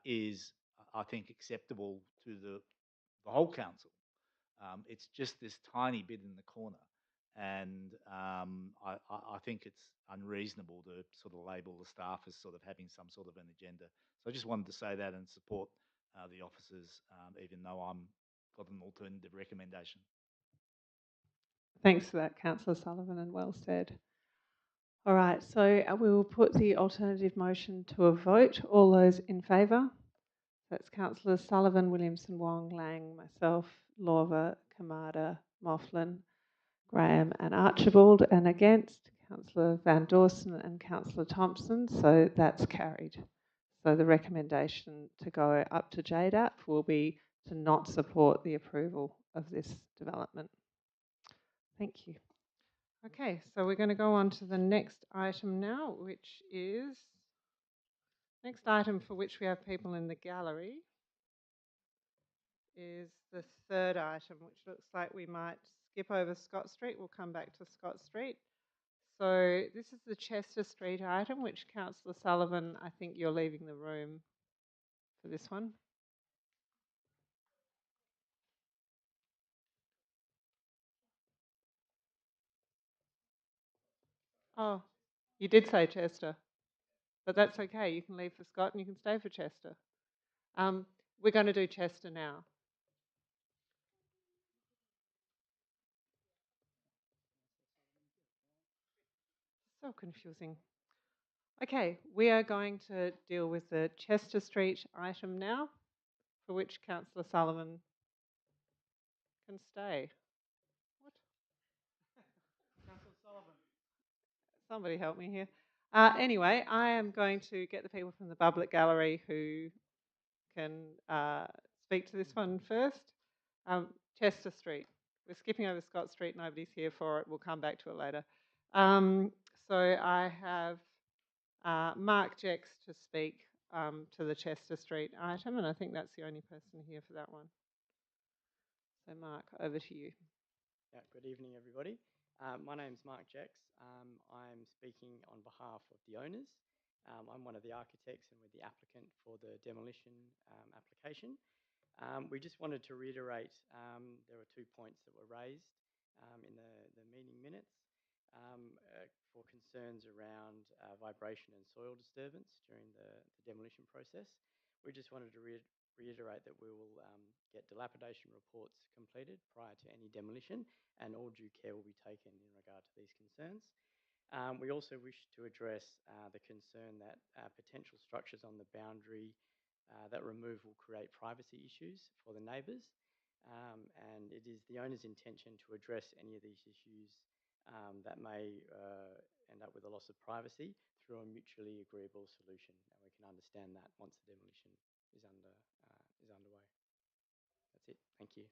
is, I think, acceptable to the whole council. It's just this tiny bit in the corner, and I think it's unreasonable to sort of label the staff as sort of having some sort of an agenda. So I just wanted to say that and support the officers, even though I'm got an alternative recommendation. Thanks for that, Councillor Sullivan, and well said. All right, so we will put the alternative motion to a vote. All those in favour? That's Councillors Sullivan, Williamson, Wong, Lang, myself, Lorva, Kamada, Mofflin, Graham and Archibald, and against Councillor Van Dawson and Councillor Thompson, so that's carried. So the recommendation to go up to JDAP will be to not support the approval of this development. Thank you. Okay, so we're going to go on to the next item now, which is next item for which we have people in the gallery is the third item, which looks like we might skip over Scott Street. We'll come back to Scott Street. So this is the Chester Street item, which Councillor Sullivan, I think you're leaving the room for this one. Oh, you did say Chester, but that's okay. You can leave for Scott and you can stay for Chester. We're going to do Chester now. So confusing. Okay, we are going to deal with the Chester Street item now, for which Councillor Sullivan can stay. What? Councillor Sullivan. Somebody help me here. Anyway, I am going to get the people from the public gallery who can speak to this one first. Chester Street. We're skipping over Scott Street. Nobody's here for it. We'll come back to it later. So I have Mark Jex to speak to the Chester Street item, and I think that's the only person here for that one. So Mark, over to you. Yeah, good evening, everybody. My name's Mark Jex. I'm speaking on behalf of the owners. I'm one of the architects and with the applicant for the demolition application. We just wanted to reiterate there were 2 points that were raised in the meeting minutes for concerns around vibration and soil disturbance during the demolition process. We just wanted to reiterate that we will get dilapidation reports completed prior to any demolition, and all due care will be taken in regard to these concerns. We also wish to address the concern that potential structures on the boundary that remove will create privacy issues for the neighbours, and it is the owner's intention to address any of these issues that may end up with a loss of privacy through a mutually agreeable solution, and we can understand that once the demolition is underway. That's it. Thank you.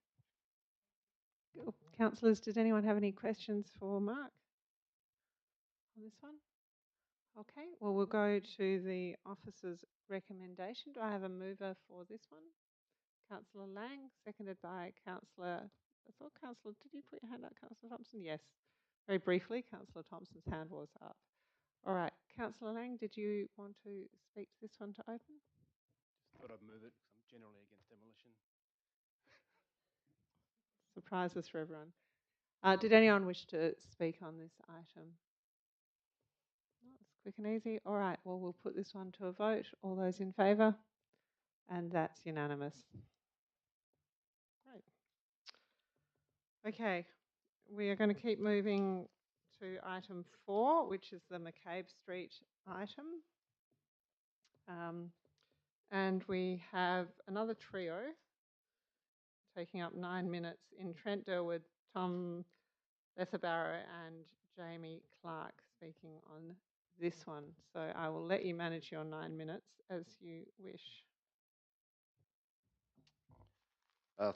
Cool. Councillors, did anyone have any questions for Mark on this one? Okay, well, we'll go to the officer's recommendation. Do I have a mover for this one? Councillor Lang, seconded by Councillor, I thought Councillor, did you put your hand up, Councillor Thompson? Yes. Very briefly, Councillor Thompson's hand was up. All right, Councillor Lang, did you want to speak to this one to open? Just thought I'd move it because I'm generally against demolition. Surprises for everyone. Did anyone wish to speak on this item? No, it's quick and easy. All right, well, we'll put this one to a vote. All those in favour? And that's unanimous. Great. Okay, we are going to keep moving to item 4, which is the McCabe Street item. And we have another trio taking up 9 minutes in Trent Durwood, Tom Letherbarrow and Jamie Clark speaking on this one. So I will let you manage your 9 minutes as you wish.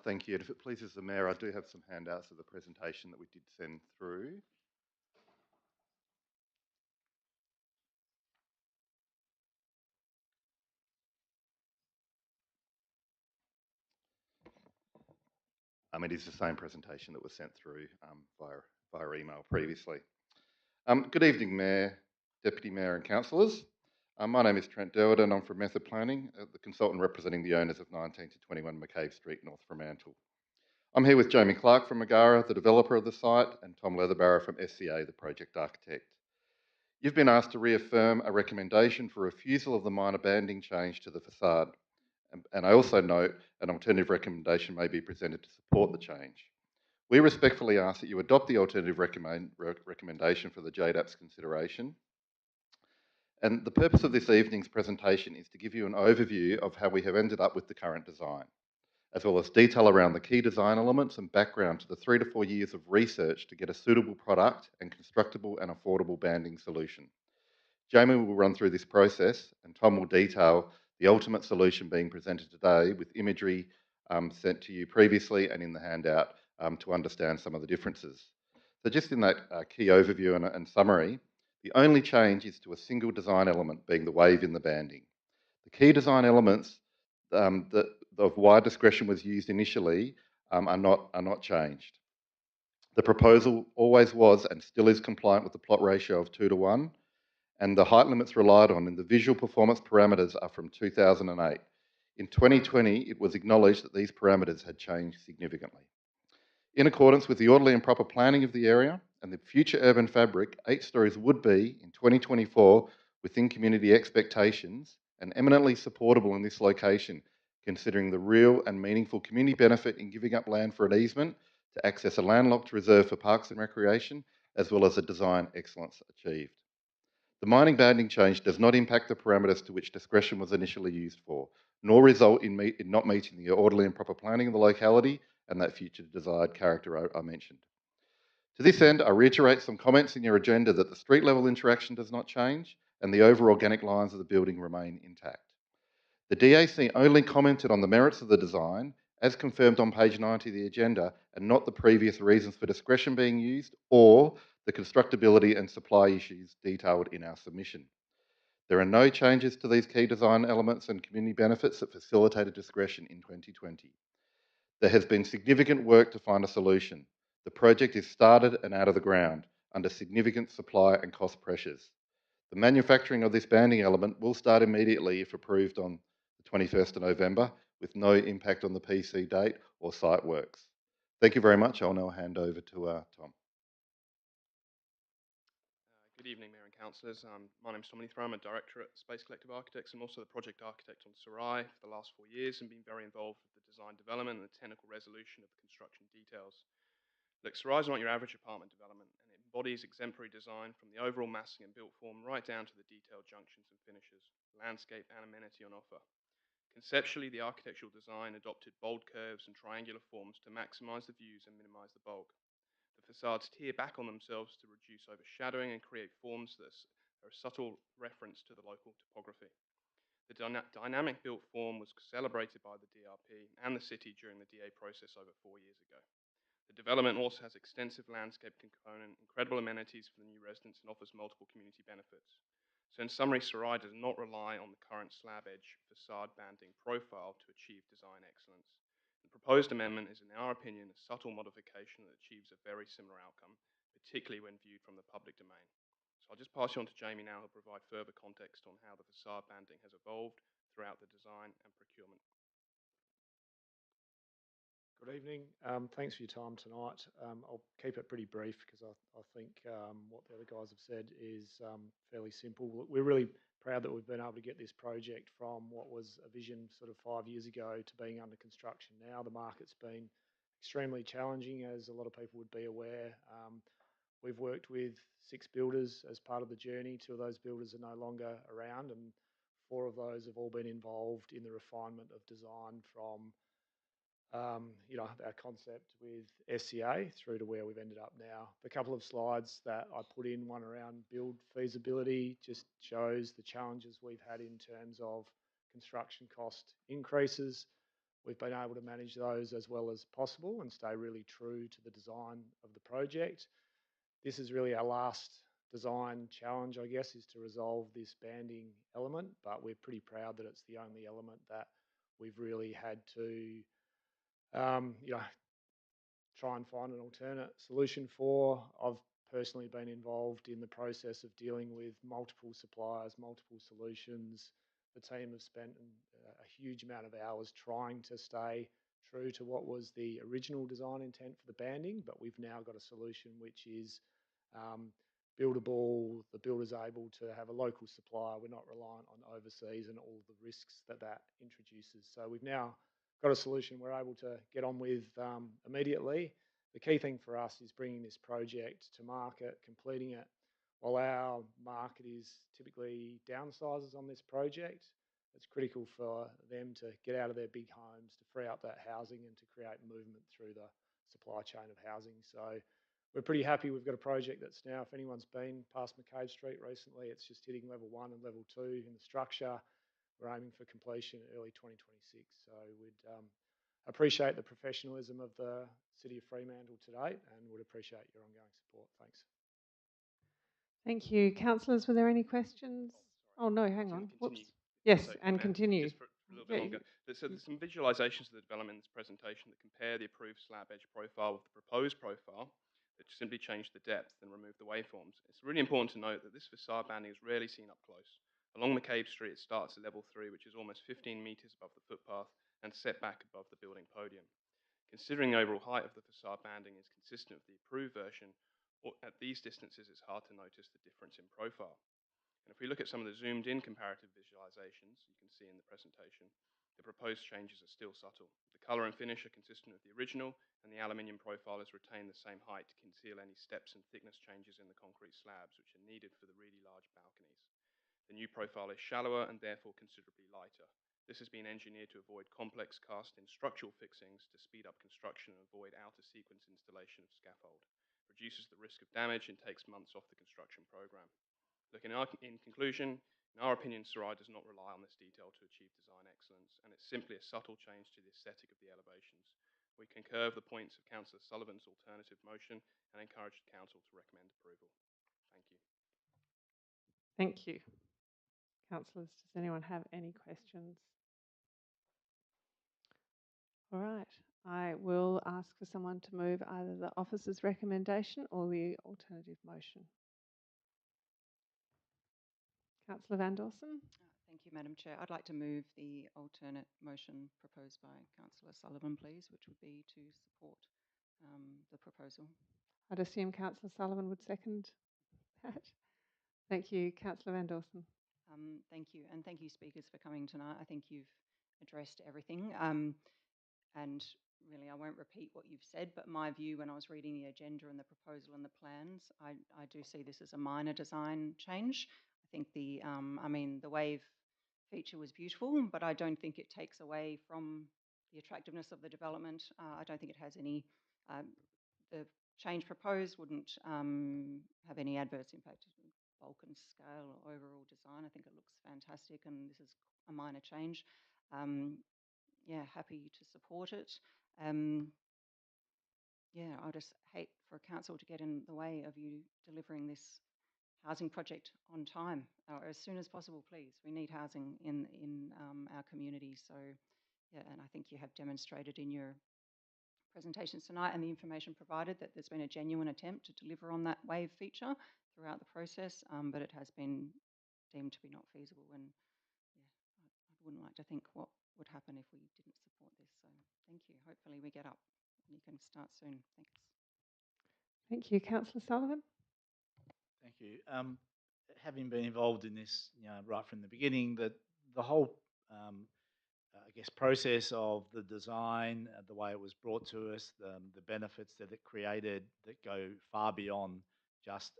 Thank you. And if it pleases the Mayor, I do have some handouts of the presentation that we did send through. It is the same presentation that was sent through via email previously. Good evening, Mayor, Deputy Mayor and Councillors. My name is Trent Durwood and I'm from Method Planning, the consultant representing the owners of 19 to 21 McCabe Street, North Fremantle. I'm here with Jamie Clark from Megara, the developer of the site, and Tom Letherbarrow from SCA, the project architect. You've been asked to reaffirm a recommendation for refusal of the minor banding change to the facade. And I also note an alternative recommendation may be presented to support the change. We respectfully ask that you adopt the alternative recommendation for the JDAP's consideration. And the purpose of this evening's presentation is to give you an overview of how we have ended up with the current design, as well as detail around the key design elements and background to the 3 to 4 years of research to get a suitable product and constructible and affordable banding solution. Jamie will run through this process and Tom will detail the ultimate solution being presented today with imagery sent to you previously and in the handout to understand some of the differences. So just in that key overview and summary, the only change is to a single design element being the wave in the banding. The key design elements of why discretion was used initially are not changed. The proposal always was and still is compliant with the plot ratio of 2:1, and the height limits relied on in the visual performance parameters are from 2008. In 2020, it was acknowledged that these parameters had changed significantly. In accordance with the orderly and proper planning of the area and the future urban fabric, 8 stories would be, in 2024, within community expectations and eminently supportable in this location, considering the real and meaningful community benefit in giving up land for an easement to access a landlocked reserve for parks and recreation, as well as the design excellence achieved. The mining banding change does not impact the parameters to which discretion was initially used for, nor result in not meeting the orderly and proper planning of the locality and that future desired character I mentioned. To this end, I reiterate some comments in your agenda that the street level interaction does not change and the over organic lines of the building remain intact. The DAC only commented on the merits of the design, as confirmed on page 90 of the agenda, and not the previous reasons for discretion being used or the constructability and supply issues detailed in our submission. There are no changes to these key design elements and community benefits that facilitated discretion in 2020. There has been significant work to find a solution. The project is started and out of the ground under significant supply and cost pressures. The manufacturing of this banding element will start immediately if approved on the 21st of November, with no impact on the PC date or site works. Thank you very much. I'll now hand over to Tom. Good evening, Mayor and Councillors. My name is Tom Neathrow. I'm a Director at Space Collective Architects and also the Project Architect on Sarai for the last 4 years and been very involved with the design development and the technical resolution of the construction details. Look, Sarai is not your average apartment development, and it embodies exemplary design from the overall massing and built form right down to the detailed junctions and finishes, landscape and amenity on offer. Conceptually, the architectural design adopted bold curves and triangular forms to maximise the views and minimise the bulk. The facades tear back on themselves to reduce overshadowing and create forms that are a subtle reference to the local topography. The dynamic built form was celebrated by the DRP and the city during the DA process over 4 years ago. The development also has extensive landscape component, incredible amenities for the new residents, and offers multiple community benefits. So in summary, Sarai does not rely on the current slab edge facade banding profile to achieve design excellence. The proposed amendment is, in our opinion, a subtle modification that achieves a very similar outcome, particularly when viewed from the public domain. So I'll just pass you on to Jamie now, who'll provide further context on how the facade banding has evolved throughout the design and procurement. Good evening. Thanks for your time tonight. I'll keep it pretty brief because I think what the other guys have said is fairly simple. We're really proud that we've been able to get this project from what was a vision sort of 5 years ago to being under construction now. The market's been extremely challenging, as a lot of people would be aware. We've worked with 6 builders as part of the journey. 2 of those builders are no longer around, and 4 of those have all been involved in the refinement of design from our concept with SCA through to where we've ended up now. The couple of slides that I put in, one around build feasibility, just shows the challenges we've had in terms of construction cost increases. We've been able to manage those as well as possible and stay really true to the design of the project. This is really our last design challenge, I guess, is to resolve this banding element, but we're pretty proud that it's the only element that we've really had to try and find an alternate solution for. I've personally been involved in the process of dealing with multiple suppliers, multiple solutions. The team have spent a huge amount of hours trying to stay true to what was the original design intent for the banding, but we've now got a solution which is buildable. The builder's able to have a local supplier. We're not reliant on overseas and all the risks that introduces. So we've now got a solution we're able to get on with immediately. The key thing for us is bringing this project to market, completing it. While our market is typically downsizers on this project, it's critical for them to get out of their big homes, to free up that housing and to create movement through the supply chain of housing. So we're pretty happy. We've got a project that's now, if anyone's been past McCabe Street recently, it's just hitting level 1 and level 2 in the structure. We're aiming for completion early 2026. So we'd appreciate the professionalism of the City of Fremantle to date and would appreciate your ongoing support. Thanks. Thank you. Councillors, were there any questions? Oh, no, hang on. Whoops. Yes, and continue. Just for a little bit longer. So there's some visualisations of the development in this presentation that compare the approved slab edge profile with the proposed profile. that simply change the depth and remove the waveforms. It's really important to note that this facade banding is rarely seen up close. Along McCabe Street, it starts at level 3, which is almost 15 metres above the footpath and set back above the building podium. Considering the overall height of the facade banding is consistent with the approved version, at these distances it's hard to notice the difference in profile. And if we look at some of the zoomed in comparative visualizations you can see in the presentation, the proposed changes are still subtle. The colour and finish are consistent with the original, and the aluminium profile has retained the same height to conceal any steps and thickness changes in the concrete slabs which are needed for the really large balconies. The new profile is shallower and therefore considerably lighter. This has been engineered to avoid complex cast-in structural fixings to speed up construction and avoid out-of-sequence installation of scaffold, reduces the risk of damage and takes months off the construction program. Look, in conclusion, in our opinion, Sarai does not rely on this detail to achieve design excellence, and it's simply a subtle change to the aesthetic of the elevations. We concur with the points of Councillor Sullivan's alternative motion and encourage the Council to recommend approval. Thank you. Thank you. Councillors, does anyone have any questions? All right. I will ask for someone to move either the officer's recommendation or the alternative motion. Councillor Van Dawson. Thank you, Madam Chair. I'd like to move the alternate motion proposed by Councillor Sullivan, please, which would be to support the proposal. I'd assume Councillor Sullivan would second that. Thank you. Councillor Van Dawson. Thank you, and thank you, speakers, for coming tonight. I think you've addressed everything. And really, I won't repeat what you've said, but my view when I was reading the agenda and the proposal and the plans, I do see this as a minor design change. I think the wave feature was beautiful, but I don't think it takes away from the attractiveness of the development. I don't think it has any, the change proposed wouldn't have any adverse impact on bulk and scale or overall design. I think it looks fantastic, and this is a minor change. Yeah, happy to support it. Yeah, I just hate for council to get in the way of you delivering this housing project on time, or as soon as possible, please. We need housing in our community. So, yeah, and I think you have demonstrated in your presentations tonight and the information provided that there's been a genuine attempt to deliver on that wave feature throughout the process, but it has been deemed to be not feasible. And yeah, I wouldn't like to think what would happen if we didn't support this. So thank you. Hopefully we get up and you can start soon. Thanks. Thank you. Councillor Sullivan. Thank you. Having been involved in this, right from the beginning, the whole, I guess, process of the design, the way it was brought to us, the benefits that it created that go far beyond just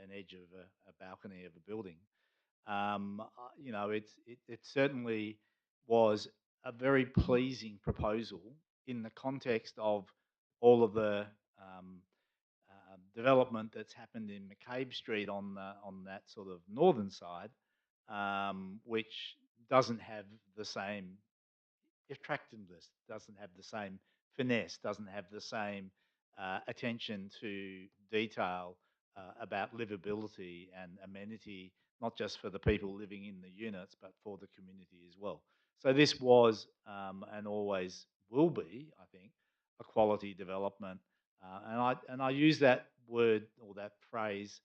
an edge of a balcony of a building. It certainly was a very pleasing proposal in the context of all of the development that's happened in McCabe Street on that sort of northern side, which doesn't have the same attractiveness, doesn't have the same finesse, doesn't have the same attention to detail about livability and amenity, not just for the people living in the units, but for the community as well. So this was and always will be, I think, a quality development. And I use that word or that phrase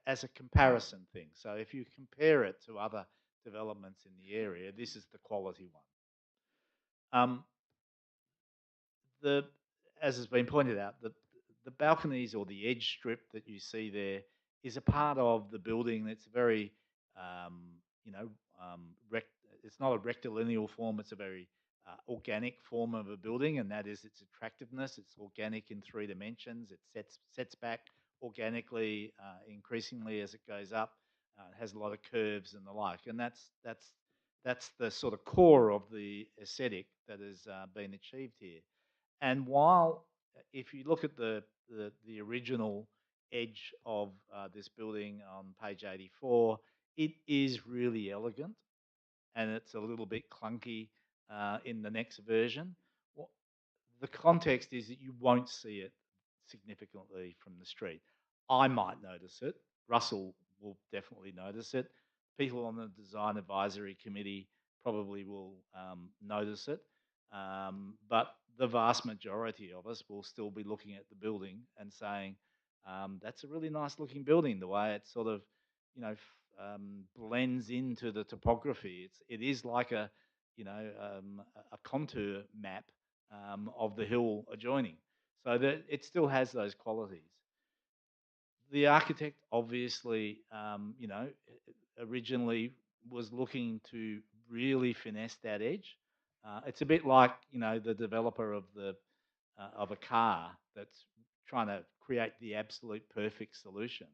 as a comparison thing. So if you compare it to other developments in the area, this is the quality one. As has been pointed out, the balconies or the edge strip that you see there is a part of the building that's very, it's not a rectilineal form, it's a very organic form of a building, and that is its attractiveness. It's organic in 3 dimensions. It sets back organically, increasingly as it goes up. It has a lot of curves and the like, and that's the sort of core of the aesthetic that has been achieved here. And while, if you look at the original edge of this building on page 84, it is really elegant, and it's a little bit clunky in the next version. Well, the context is that you won't see it significantly from the street. I might notice it. Russell will definitely notice it. People on the Design Advisory Committee probably will notice it. But the vast majority of us will still be looking at the building and saying, that's a really nice looking building, the way it sort of, blends into the topography. It is like a contour map of the hill adjoining. So that it still has those qualities. The architect obviously, originally was looking to really finesse that edge. It's a bit like, the developer of a car that's trying to create the absolute perfect solution.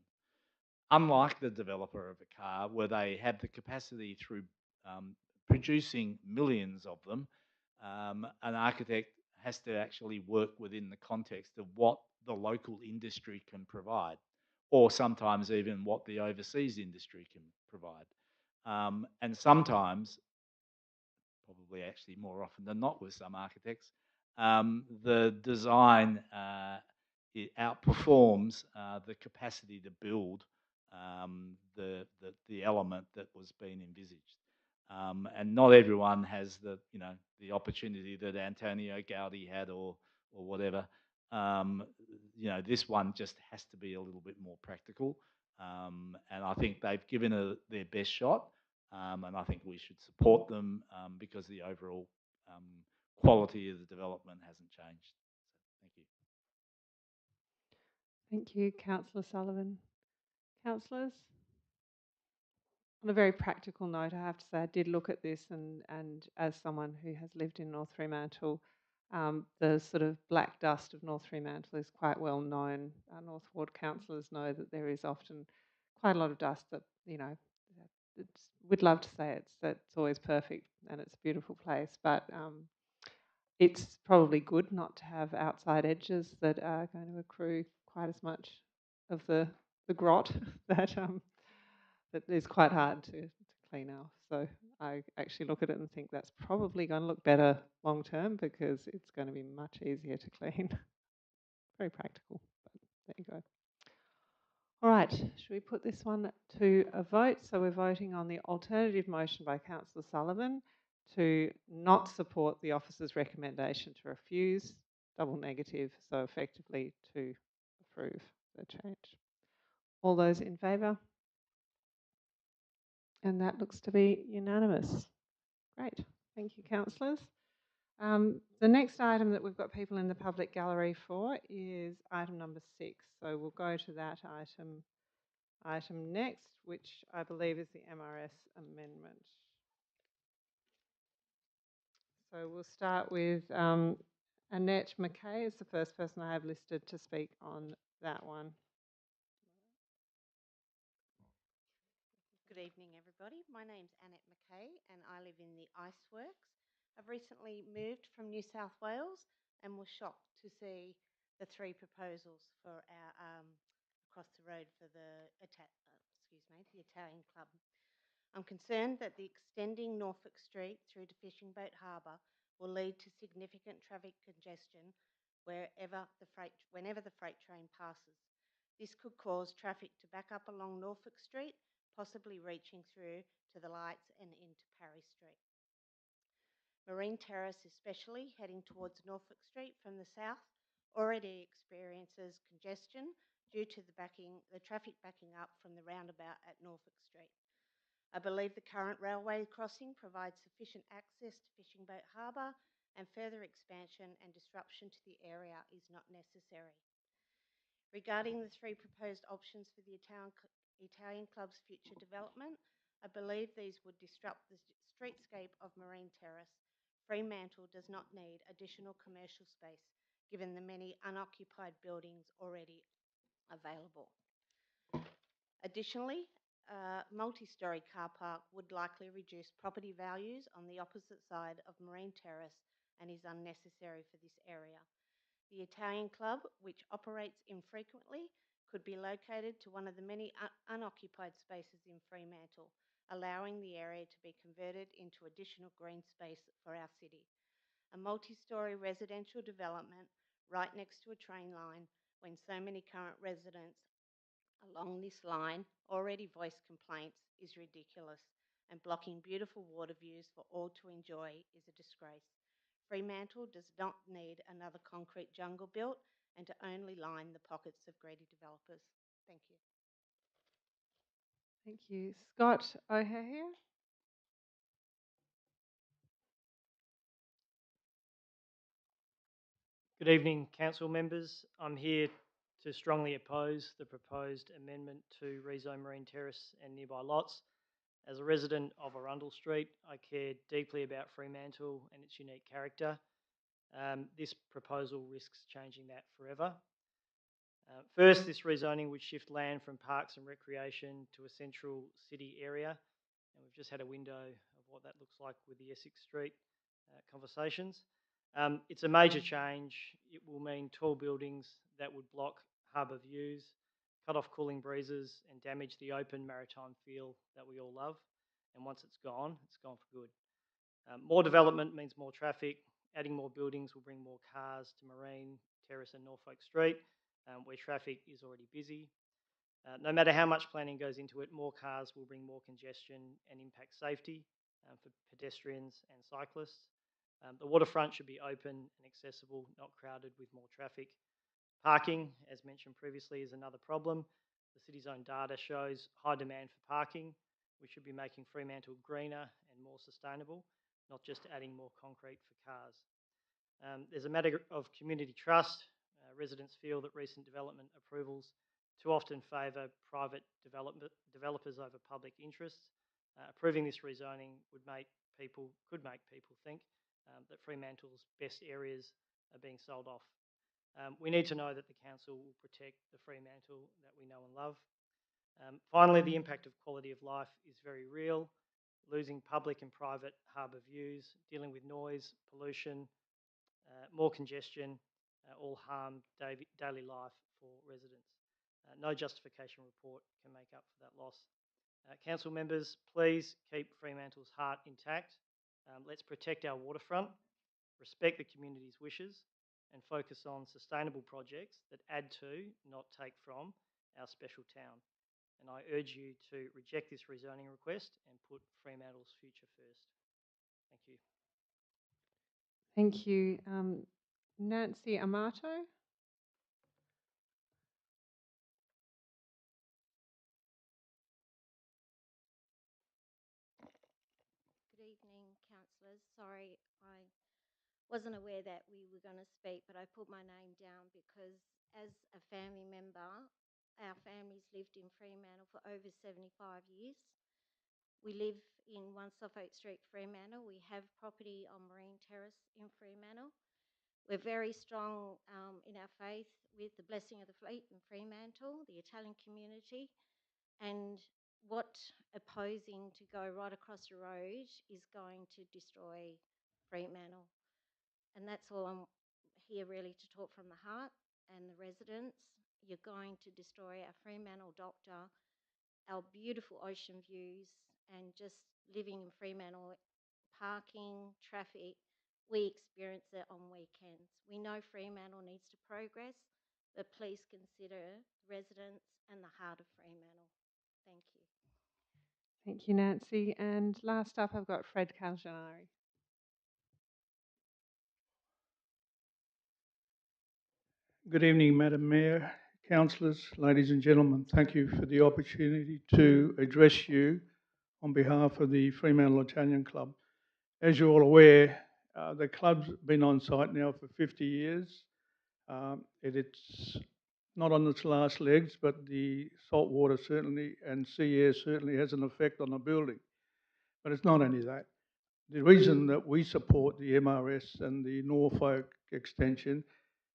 Unlike the developer of a car, where they have the capacity through producing millions of them, an architect has to actually work within the context of what the local industry can provide, or sometimes even what the overseas industry can provide. And sometimes, probably actually more often than not with some architects, the design it outperforms the capacity to build the element that was being envisaged. And not everyone has the opportunity that Antonio Gaudi had or whatever. This one just has to be a little bit more practical. And I think they've given their best shot. And I think we should support them because the overall quality of the development hasn't changed. So, thank you. Thank you, Councillor Sullivan. Councillors? On a very practical note, I have to say I did look at this, and as someone who has lived in North Fremantle, the sort of black dust of North Fremantle is quite well known. Our North Ward councillors know that there is often quite a lot of dust that, we'd love to say it's always perfect and it's a beautiful place, but it's probably good not to have outside edges that are going to accrue quite as much of the grot that that is quite hard to clean off. So I actually look at it and think that's probably going to look better long term because it's going to be much easier to clean. Very practical, but there you go. All right, should we put this one to a vote? So we're voting on the alternative motion by Councillor Sullivan to not support the officer's recommendation to refuse, double negative, so effectively to approve the change. All those in favour? And that looks to be unanimous. Great, thank you, councillors. The next item that we've got people in the public gallery for is item number 6. So we'll go to that item next, which I believe is the MRS amendment. So we'll start with Annette McKay is the first person I have listed to speak on that one. Good evening, everybody. My name's Annette McKay and I live in the Iceworks. I've recently moved from New South Wales and was shocked to see the 3 proposals for our across the road for the Italian Club. I'm concerned that the extending Norfolk Street through to Fishing Boat Harbour will lead to significant traffic congestion whenever the freight train passes. This could cause traffic to back up along Norfolk Street, possibly reaching through to the lights and into Parry Street. Marine Terrace, especially heading towards Norfolk Street from the south, already experiences congestion due to the traffic backing up from the roundabout at Norfolk Street. I believe the current railway crossing provides sufficient access to Fishing Boat Harbour, and further expansion and disruption to the area is not necessary. Regarding the 3 proposed options for the Italian Club's future development, I believe these would disrupt the streetscape of Marine Terrace. Fremantle does not need additional commercial space given the many unoccupied buildings already available. Additionally, a multi-storey car park would likely reduce property values on the opposite side of Marine Terrace and is unnecessary for this area. The Italian Club, which operates infrequently, could be located to one of the many unoccupied spaces in Fremantle, allowing the area to be converted into additional green space for our city. A multi-storey residential development right next to a train line, when so many current residents along this line already voice complaints, is ridiculous, and blocking beautiful water views for all to enjoy is a disgrace. Fremantle does not need another concrete jungle built and to only line the pockets of greedy developers. Thank you. Thank you. Scott O'Hare. Good evening, council members. I'm here to strongly oppose the proposed amendment to rezone Marine Terrace and nearby lots. As a resident of Arundel Street, I care deeply about Fremantle and its unique character. This proposal risks changing that forever. First, this rezoning would shift land from parks and recreation to a central city area. And we've just had a window of what that looks like with the Essex Street conversations. It's a major change. It will mean tall buildings that would block harbour views, cut off cooling breezes and damage the open maritime feel that we all love. And once it's gone for good. More development means more traffic. Adding more buildings will bring more cars to Marine Terrace and Norfolk Street, where traffic is already busy. No matter how much planning goes into it, more cars will bring more congestion and impact safety for pedestrians and cyclists. The waterfront should be open and accessible, not crowded with more traffic. Parking, as mentioned previously, is another problem. The city's own data shows high demand for parking. We should be making Fremantle greener and more sustainable, not just adding more concrete for cars. There's a matter of community trust. Residents feel that recent development approvals too often favour private developers over public interests. Approving this rezoning could make people think that Fremantle's best areas are being sold off. We need to know that the council will protect the Fremantle that we know and love. Finally, the impact of quality of life is very real. Losing public and private harbour views, dealing with noise, pollution, more congestion, all harm daily life for residents. No justification report can make up for that loss. Council members, please keep Fremantle's heart intact. Let's protect our waterfront, respect the community's wishes, and focus on sustainable projects that add to, not take from, our special town. And I urge you to reject this rezoning request and put Fremantle's future first. Thank you. Thank you. Nancy Amato. Good evening, councillors. Sorry, I wasn't aware that we were going to speak, but I put my name down because as a family member, our family's lived in Fremantle for over 75 years. We live in 1 Suffolk Street, Fremantle. We have property on Marine Terrace in Fremantle. We're very strong in our faith with the Blessing of the Fleet in Fremantle, the Italian community, and what opposing to go right across the road is going to destroy Fremantle. And that's all I'm here really to talk from the heart and the residents. You're going to destroy our Fremantle doctor, our beautiful ocean views, and just living in Fremantle, parking, traffic, we experience it on weekends. We know Fremantle needs to progress, but please consider residents and the heart of Fremantle. Thank you. Thank you, Nancy. And last up, I've got Fred Caljanari. Good evening, Madam Mayor, councillors, ladies and gentlemen. Thank you for the opportunity to address you on behalf of the Fremantle Italian Club. As you're all aware, the club's been on site now for 50 years. It's not on its last legs, but the salt water certainly and sea air certainly has an effect on the building. But it's not only that. The reason that we support the MRS and the Norfolk extension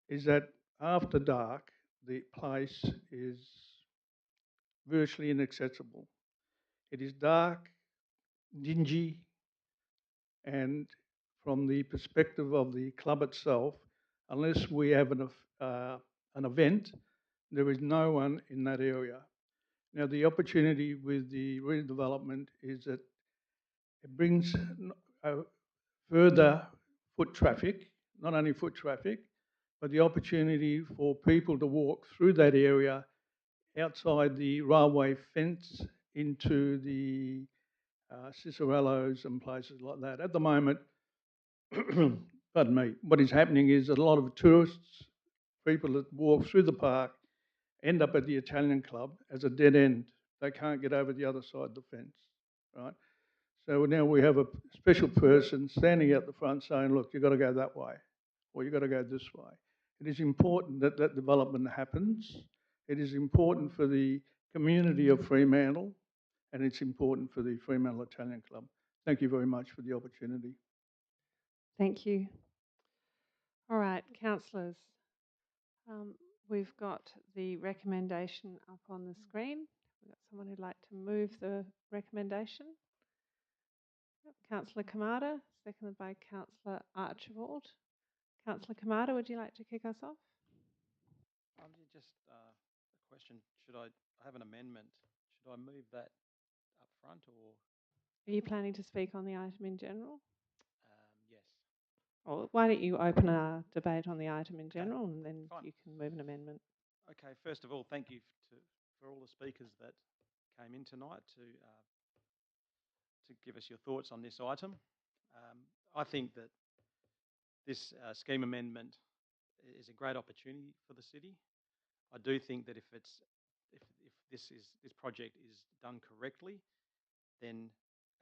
is that after dark, the place is virtually inaccessible. It is dark, dingy, and from the perspective of the club itself, unless we have an event, there is no one in that area. Now, the opportunity with the redevelopment is that it brings further foot traffic, not only foot traffic, but the opportunity for people to walk through that area outside the railway fence into the Cicerellos and places like that. At the moment, pardon me, what is happening is that a lot of tourists, people that walk through the park, end up at the Italian Club as a dead end. They can't get over the other side of the fence, right? So now we have a special person standing out the front saying, look, you've got to go that way, or you've got to go this way. It is important that that development happens. It is important for the community of Fremantle, and it's important for the Fremantle Italian Club. Thank you very much for the opportunity. Thank you. All right, councillors. We've got the recommendation up on the screen. We've got someone who'd like to move the recommendation. Yep, Councillor Kamada, seconded by Councillor Archibald. Councillor Kamada, would you like to kick us off? Just a question. Should I have an amendment? Should I move that up front or? Are you planning to speak on the item in general? Yes. Or why don't you open a debate on the item in general and then you can move an amendment. Okay, first of all, thank you for all the speakers that came in tonight to give us your thoughts on this item. I think that this scheme amendment is a great opportunity for the city. I do think that if this project is done correctly, then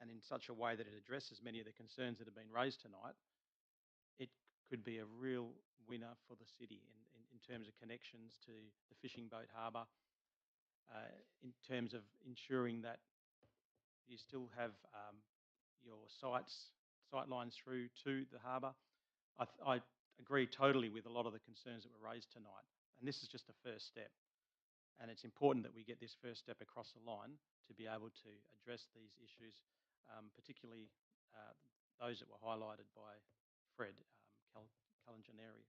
and in such a way that it addresses many of the concerns that have been raised tonight, it could be a real winner for the city in terms of connections to the fishing boat harbour, in terms of ensuring that you still have your sight lines through to the harbour. I agree totally with a lot of the concerns that were raised tonight, and this is just a first step. And it's important that we get this first step across the line to be able to address these issues, particularly those that were highlighted by Fred Calangianeri.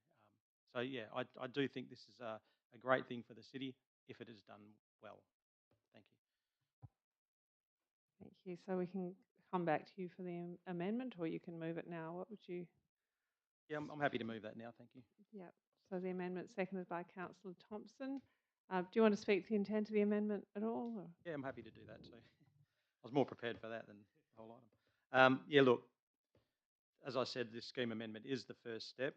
So yeah, I do think this is a great thing for the city if it is done well. Thank you. Thank you. So we can come back to you for the amendment, or you can move it now. What would you? Yeah, I'm happy to move that now. Thank you. Yep. So the amendment seconded by Councillor Thompson. Do you want to speak to the intent of the amendment at all? Or? Yeah, I'm happy to do that too. I was more prepared for that than the whole item. Yeah, look, as I said, this scheme amendment is the first step.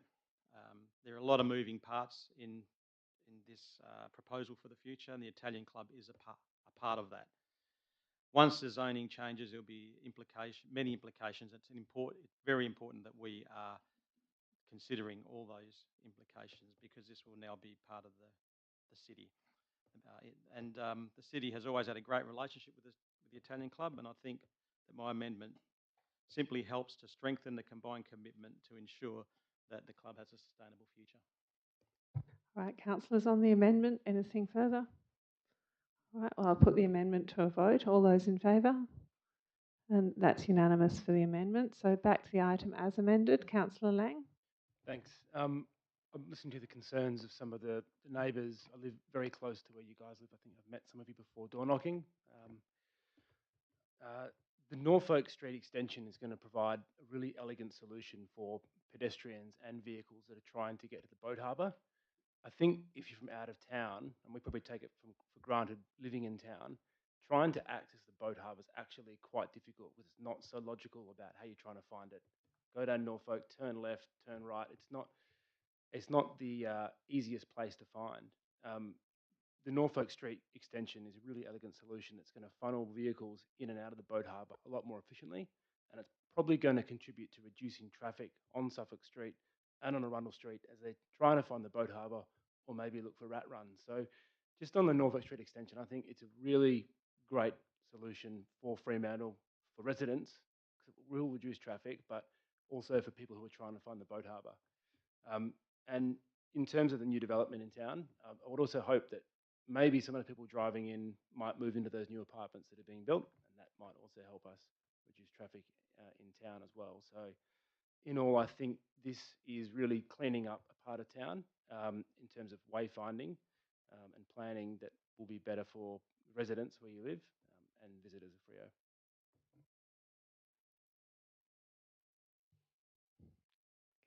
There are a lot of moving parts in this proposal for the future, and the Italian Club is a part of that. Once the zoning changes, there'll be many implications. It's very important that we are considering all those implications because this will now be part of the city. The city has always had a great relationship with the Italian Club, and I think that my amendment simply helps to strengthen the combined commitment to ensure that the club has a sustainable future. All right, councillors, on the amendment, anything further? All right, well, I'll put the amendment to a vote. All those in favour? And that's unanimous for the amendment. So back to the item as amended. Councillor Lang. Thanks. I'm listening to the concerns of some of the neighbours. I live very close to where you guys live. I think I've met some of you before door knocking. The Norfolk Street extension is going to provide a really elegant solution for pedestrians and vehicles that are trying to get to the boat harbour. I think if you're from out of town, and we probably take it for granted living in town, trying to access the boat harbour is actually quite difficult because it's not so logical about how you're trying to find it. Go down Norfolk, turn left, turn right. It's not the easiest place to find. The Norfolk Street extension is a really elegant solution that's going to funnel vehicles in and out of the boat harbour a lot more efficiently, and it's probably going to contribute to reducing traffic on Suffolk Street and on Arundel Street as they're trying to find the boat harbour or maybe look for rat runs. So just on the Norfolk Street extension, I think it's a really great solution for Fremantle, for residents, because it will reduce traffic, but also for people who are trying to find the boat harbour. And in terms of the new development in town, I would also hope that maybe some of the people driving in might move into those new apartments that are being built, and that might also help us reduce traffic in town as well. So in all, I think this is really cleaning up a part of town in terms of wayfinding and planning that will be better for residents where you live and visitors of Freo.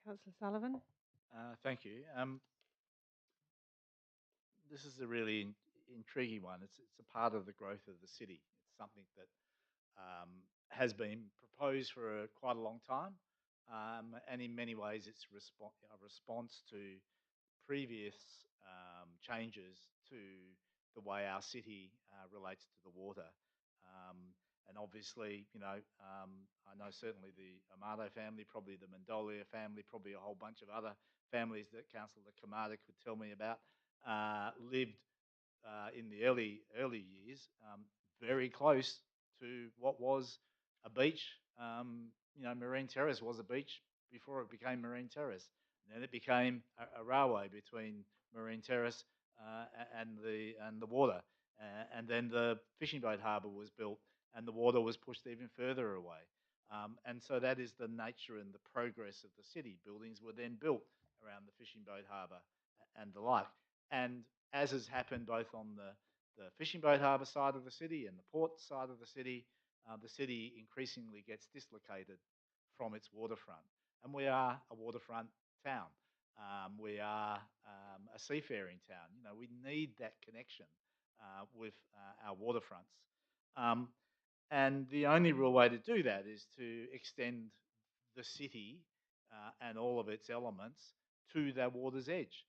Councillor Sullivan. Thank you. This is a really intriguing one. It's a part of the growth of the city. It's something that has been proposed for quite a long time. and in many ways it's a response to previous changes to the way our city relates to the water. And obviously, I know certainly the Amato family, probably the Mendolia family, probably a whole bunch of other families that Councillor Kamada could tell me about, lived in the early years very close to what was a beach. Marine Terrace was a beach before it became Marine Terrace. And then it became a railway between Marine Terrace and the water. And then the fishing boat harbour was built and the water was pushed even further away. And so that is the nature and the progress of the city. Buildings were then built around the fishing boat harbour and the like. And as has happened both on the fishing boat harbour side of the city and the port side of the city increasingly gets dislocated from its waterfront. And we are a waterfront town. We are a seafaring town. We need that connection with our waterfronts. And the only real way to do that is to extend the city and all of its elements to that water's edge.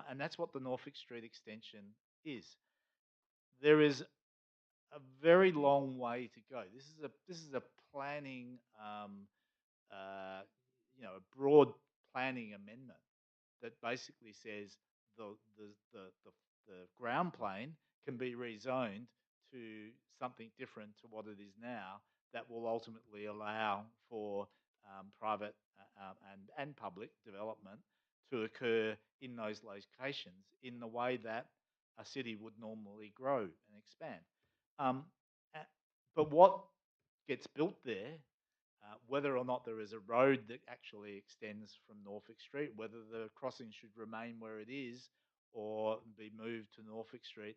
And that's what the Norfolk Street extension is. There is a very long way to go. This is a planning, a broad planning amendment that basically says the ground plane can be rezoned to something different to what it is now that will ultimately allow for private and public development to occur in those locations in the way that a city would normally grow and expand. But what gets built there, whether or not there is a road that actually extends from Norfolk Street, whether the crossing should remain where it is or be moved to Norfolk Street,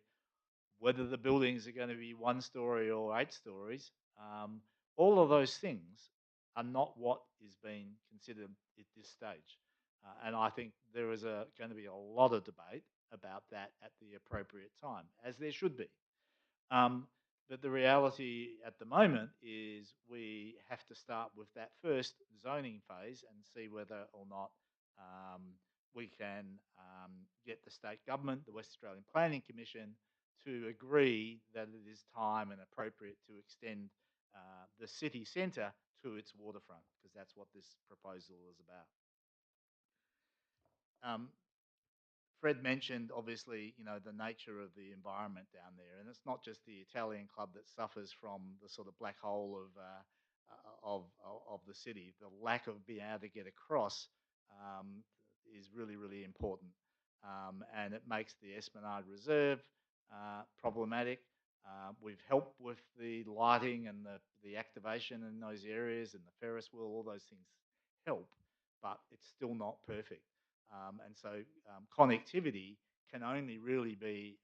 whether the buildings are going to be 1 story or 8 stories, all of those things are not what is being considered at this stage. And I think there is going to be a lot of debate about that at the appropriate time, as there should be. But the reality at the moment is we have to start with that first zoning phase and see whether or not we can get the state government, the West Australian Planning Commission, to agree that it is time and appropriate to extend the city centre to its waterfront, because that's what this proposal is about. Fred mentioned, obviously, the nature of the environment down there, and it's not just the Italian club that suffers from the sort of black hole of the city. The lack of being able to get across is really, really important, and it makes the Esplanade Reserve problematic. We've helped with the lighting and the activation in those areas and the Ferris wheel. All those things help, but it's still not perfect. And so connectivity can only really be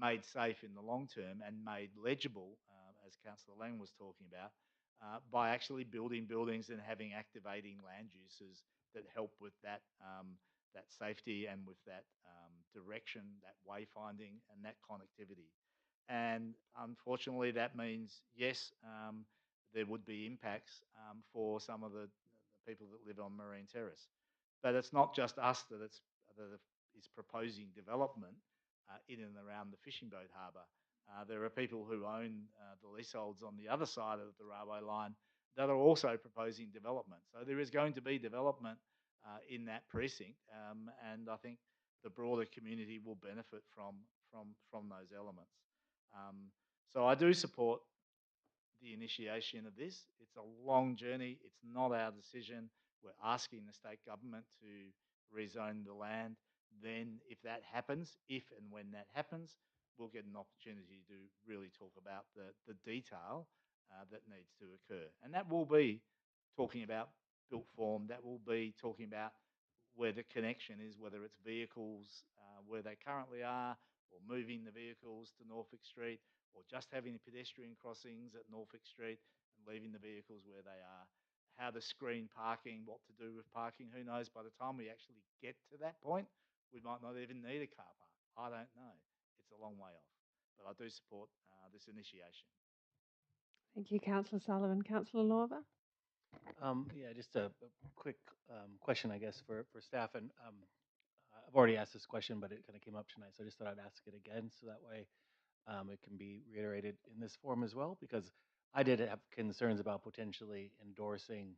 made safe in the long term and made legible, as Councillor Lang was talking about, by actually building buildings and having activating land uses that help with that safety and with that direction, that wayfinding and that connectivity. And unfortunately, that means, yes, there would be impacts for some of the people that live on Marine Terrace. But it's not just us that is proposing development in and around the fishing boat harbour. There are people who own the leaseholds on the other side of the railway line that are also proposing development. So there is going to be development in that precinct, and I think the broader community will benefit from those elements. So I do support the initiation of this. It's a long journey. It's not our decision. We're asking the state government to rezone the land. Then if that happens, if and when that happens, we'll get an opportunity to really talk about the detail that needs to occur. And that will be talking about built form. That will be talking about where the connection is, whether it's vehicles where they currently are, or moving the vehicles to Norfolk Street, or just having the pedestrian crossings at Norfolk Street and leaving the vehicles where they are. How to screen parking, what to do with parking, who knows, by the time we actually get to that point, we might not even need a car park. I don't know. It's a long way off. But I do support this initiation. Thank you, Councillor Sullivan. Councillor Lorber? Yeah, just a quick question, I guess, for staff. And I've already asked this question, but it kind of came up tonight, so I just thought I'd ask it again, so that way it can be reiterated in this form as well, because I did have concerns about potentially endorsing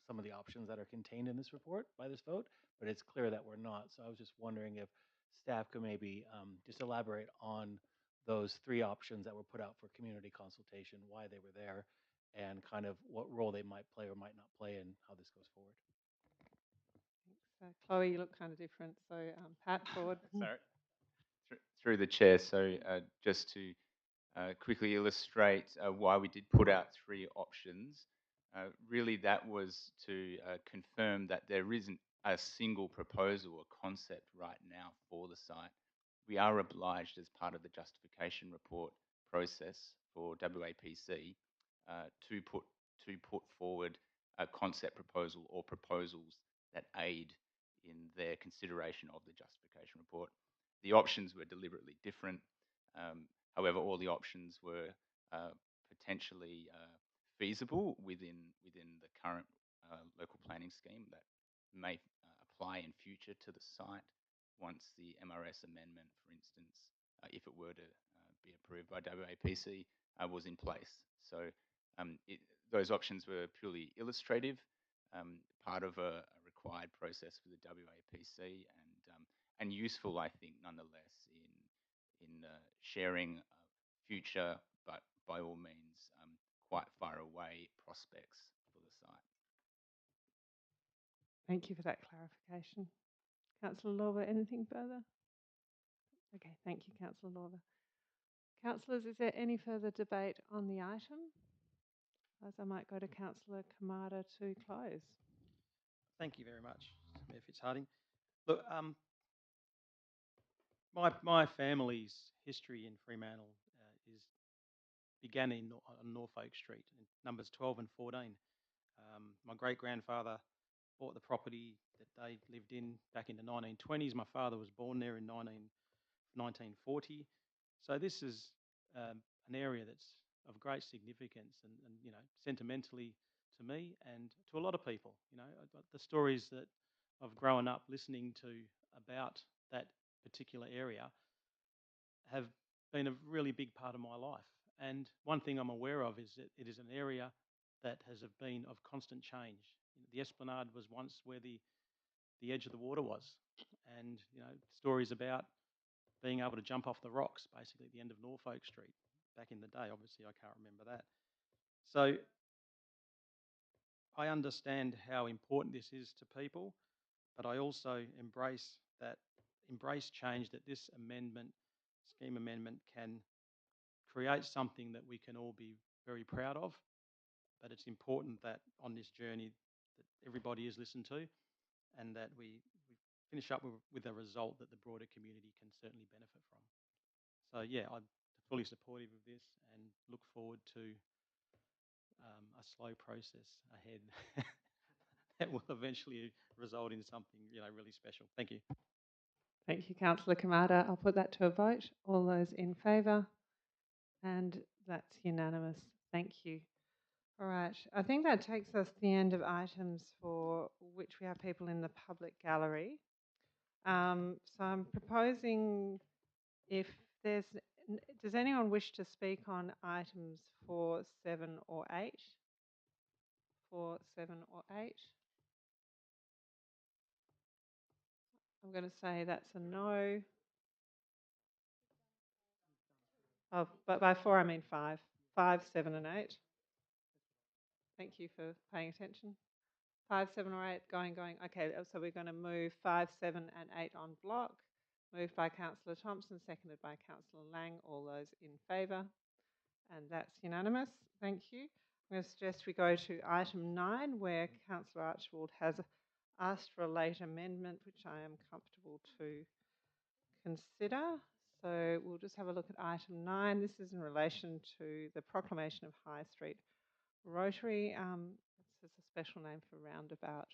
some of the options that are contained in this report by this vote, but it's clear that we're not. So I was just wondering if staff could maybe just elaborate on those three options that were put out for community consultation, why they were there, and kind of what role they might play or might not play in how this goes forward. So Chloe, you look kind of different. So Pat, forward. Sorry. Through the chair, so just to quickly illustrate why we did put out three options, really that was to confirm that there isn't a single proposal or concept right now for the site. We are obliged as part of the justification report process for WAPC to put forward a concept proposal or proposals that aid in their consideration of the justification report. The options were deliberately different. However, all the options were potentially feasible within the current local planning scheme that may apply in future to the site once the MRS amendment, for instance, if it were to be approved by WAPC, was in place. So those options were purely illustrative, part of a required process for the WAPC, and useful, I think, nonetheless, in sharing future, but by all means, quite far away prospects for the site. Thank you for that clarification. Councillor Lorber, anything further? Okay, thank you, Councillor Lorber. Councillors, is there any further debate on the item? As I might go to Councillor Kamada to close. Thank you very much, Mayor Fitzharding. Look, my family's history in Fremantle began on Norfolk Street, in numbers 12 and 14. My great-grandfather bought the property that they lived in back in the 1920s. My father was born there in 1940. So this is an area that's of great significance and you know, sentimentally to me and to a lot of people. You know, the stories that I've grown up listening to about that particular area have been a really big part of my life. And one thing I'm aware of is that it is an area that has been of constant change. The Esplanade was once where the edge of the water was, and you know, stories about being able to jump off the rocks basically at the end of Norfolk Street back in the day. Obviously, I can't remember that. So I understand how important this is to people, but I also embrace change, that this scheme amendment can create something that we can all be very proud of. But it's important that on this journey that everybody is listened to, and that we finish up with a result that the broader community can certainly benefit from. So yeah, I'm fully supportive of this and look forward to a slow process ahead that will eventually result in something, you know, really special. Thank you. Thank you, Councillor Kamada. I'll put that to a vote. All those in favour? And that's unanimous. Thank you. All right. I think that takes us to the end of items for which we have people in the public gallery. So I'm proposing, if there's, does anyone wish to speak on items 4, 7 or 8? 4, 7 or 8? I'm going to say that's a no. Oh, but by 4 I mean 5. 5, 7 and 8. Thank you for paying attention. 5, 7 or 8, going. Okay, so we're going to move 5, 7 and 8 on block. Moved by Councillor Thompson, seconded by Councillor Lang. All those in favour? And that's unanimous. Thank you. I'm going to suggest we go to item 9, where Councillor Archibald has asked for a late amendment, which I am comfortable to consider. So we'll just have a look at item 9. This is in relation to the proclamation of High Street Rotary. This is a special name for roundabout.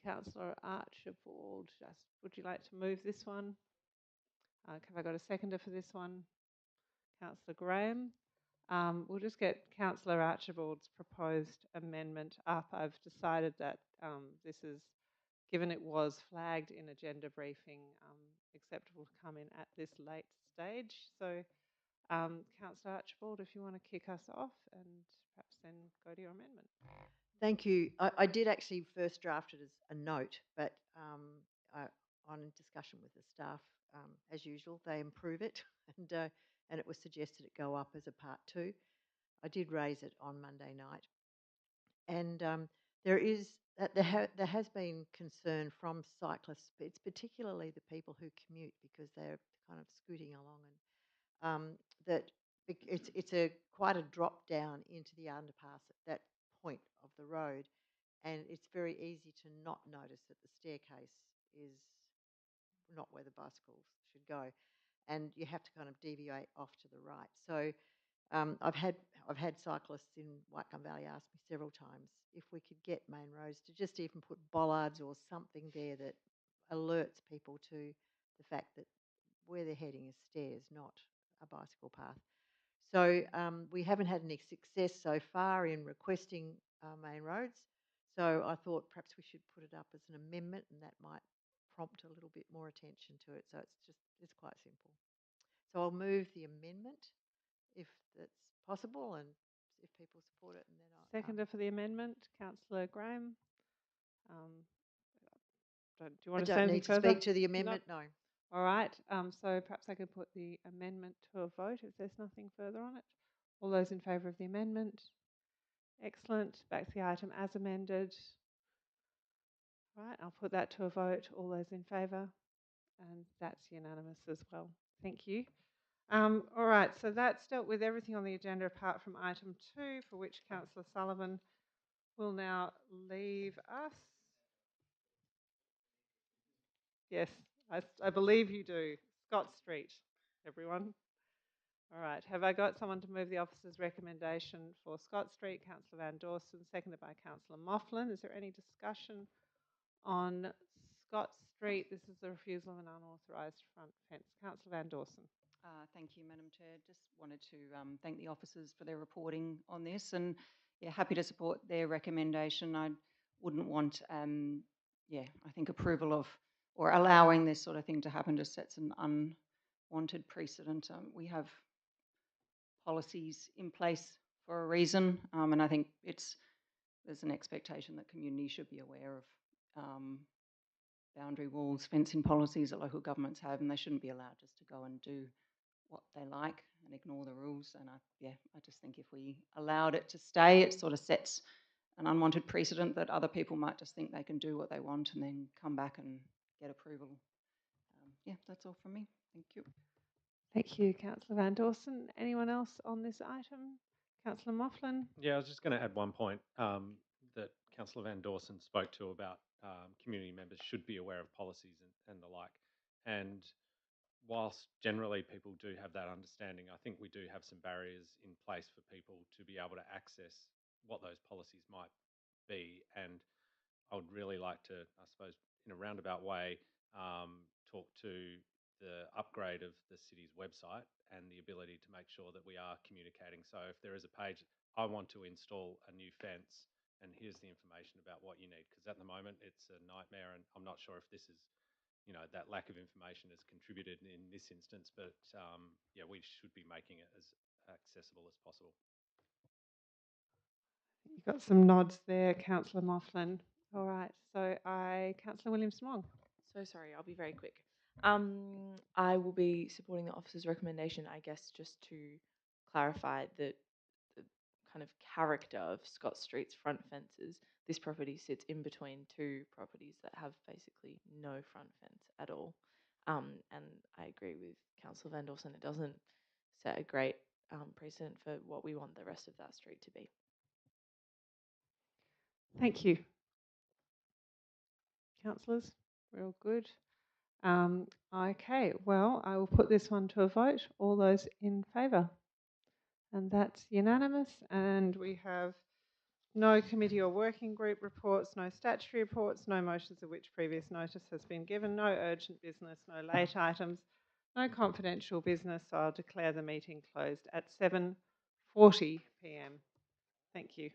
Councillor Archibald, would you like to move this one? Have I got a seconder for this one? Councillor Graham. We'll just get Councillor Archibald's proposed amendment up. I've decided that this is, given it was flagged in agenda briefing, acceptable to come in at this late stage. So, Councillor Archibald, if you want to kick us off and perhaps then go to your amendment. Thank you. I did actually first draft it as a note, but on discussion with the staff, as usual, they improve it, and it was suggested it go up as a part 2. I did raise it on Monday night, and there has been concern from cyclists. It's particularly the people who commute because they're kind of scooting along, and that it's quite a drop down into the underpass at that point of the road, and it's very easy to not notice that the staircase is not where the bicycles should go, and you have to kind of deviate off to the right. So I've had cyclists in Whitegum Valley ask me several times if we could get Main Roads to just even put bollards or something there that alerts people to the fact that where they're heading is stairs, not a bicycle path. So we haven't had any success so far in requesting Main Roads. So I thought perhaps we should put it up as an amendment, and that might prompt a little bit more attention to it. So it's quite simple. So I'll move the amendment if that's possible, and if people support it, and then I'll Seconder for the amendment, Councillor Graham. Do you want to say I don't anything need to further? speak to the amendment, no. All right. So perhaps I could put the amendment to a vote if there's nothing further on it. All those in favour of the amendment? Excellent. Back to the item as amended. Right, I'll put that to a vote. All those in favour? And that's unanimous as well. Thank you. All right, so that's dealt with everything on the agenda apart from item 2, for which Councillor Sullivan will now leave us. Yes, I believe you do. Scott Street, everyone. All right, have I got someone to move the officer's recommendation for Scott Street? Councillor Van Dawson, seconded by Councillor Mofflin. Is there any discussion on Scott Street? This is the refusal of an unauthorised front fence. Councillor Van Dawson. Thank you, Madam Chair. Just wanted to thank the officers for their reporting on this, and yeah, happy to support their recommendation. I wouldn't want, I think approval of or allowing this sort of thing to happen just sets an unwanted precedent. We have policies in place for a reason, and I think there's an expectation that communities should be aware of boundary walls, fencing policies that local governments have, and they shouldn't be allowed just to go and do what they like and ignore the rules. And I just think if we allowed it to stay, it sort of sets an unwanted precedent that other people might just think they can do what they want and then come back and get approval. That's all from me. Thank you. Thank you, Councillor Van Dawson. Anyone else on this item? Councillor Mofflin. Yeah, I was just going to add one point that Councillor Van Dawson spoke to about community members should be aware of policies and the like. And whilst generally people do have that understanding, I think we do have some barriers in place for people to be able to access what those policies might be. And I would really like to, I suppose, in a roundabout way, talk to the upgrade of the city's website and the ability to make sure that we are communicating. So if there is a page, I want to install a new fence and here's the information about what you need. Because at the moment it's a nightmare, and I'm not sure if this is, that lack of information has contributed in this instance, but we should be making it as accessible as possible. You've got some nods there, Councillor Mofflin. All right, so Councillor Williams-Wong. So sorry, I'll be very quick. I will be supporting the officer's recommendation, I guess, just to clarify the kind of character of Scott Street's front fences. This property sits in between two properties that have basically no front fence at all. And I agree with Councillor Van Dawson, it doesn't set a great precedent for what we want the rest of that street to be. Thank you. Councillors, we're all good. Okay, well, I will put this one to a vote. All those in favour? And that's unanimous. And we have no committee or working group reports, no statutory reports, no motions of which previous notice has been given, no urgent business, no late items, no confidential business. So I'll declare the meeting closed at 7:40. 5:40 p.m. Thank you.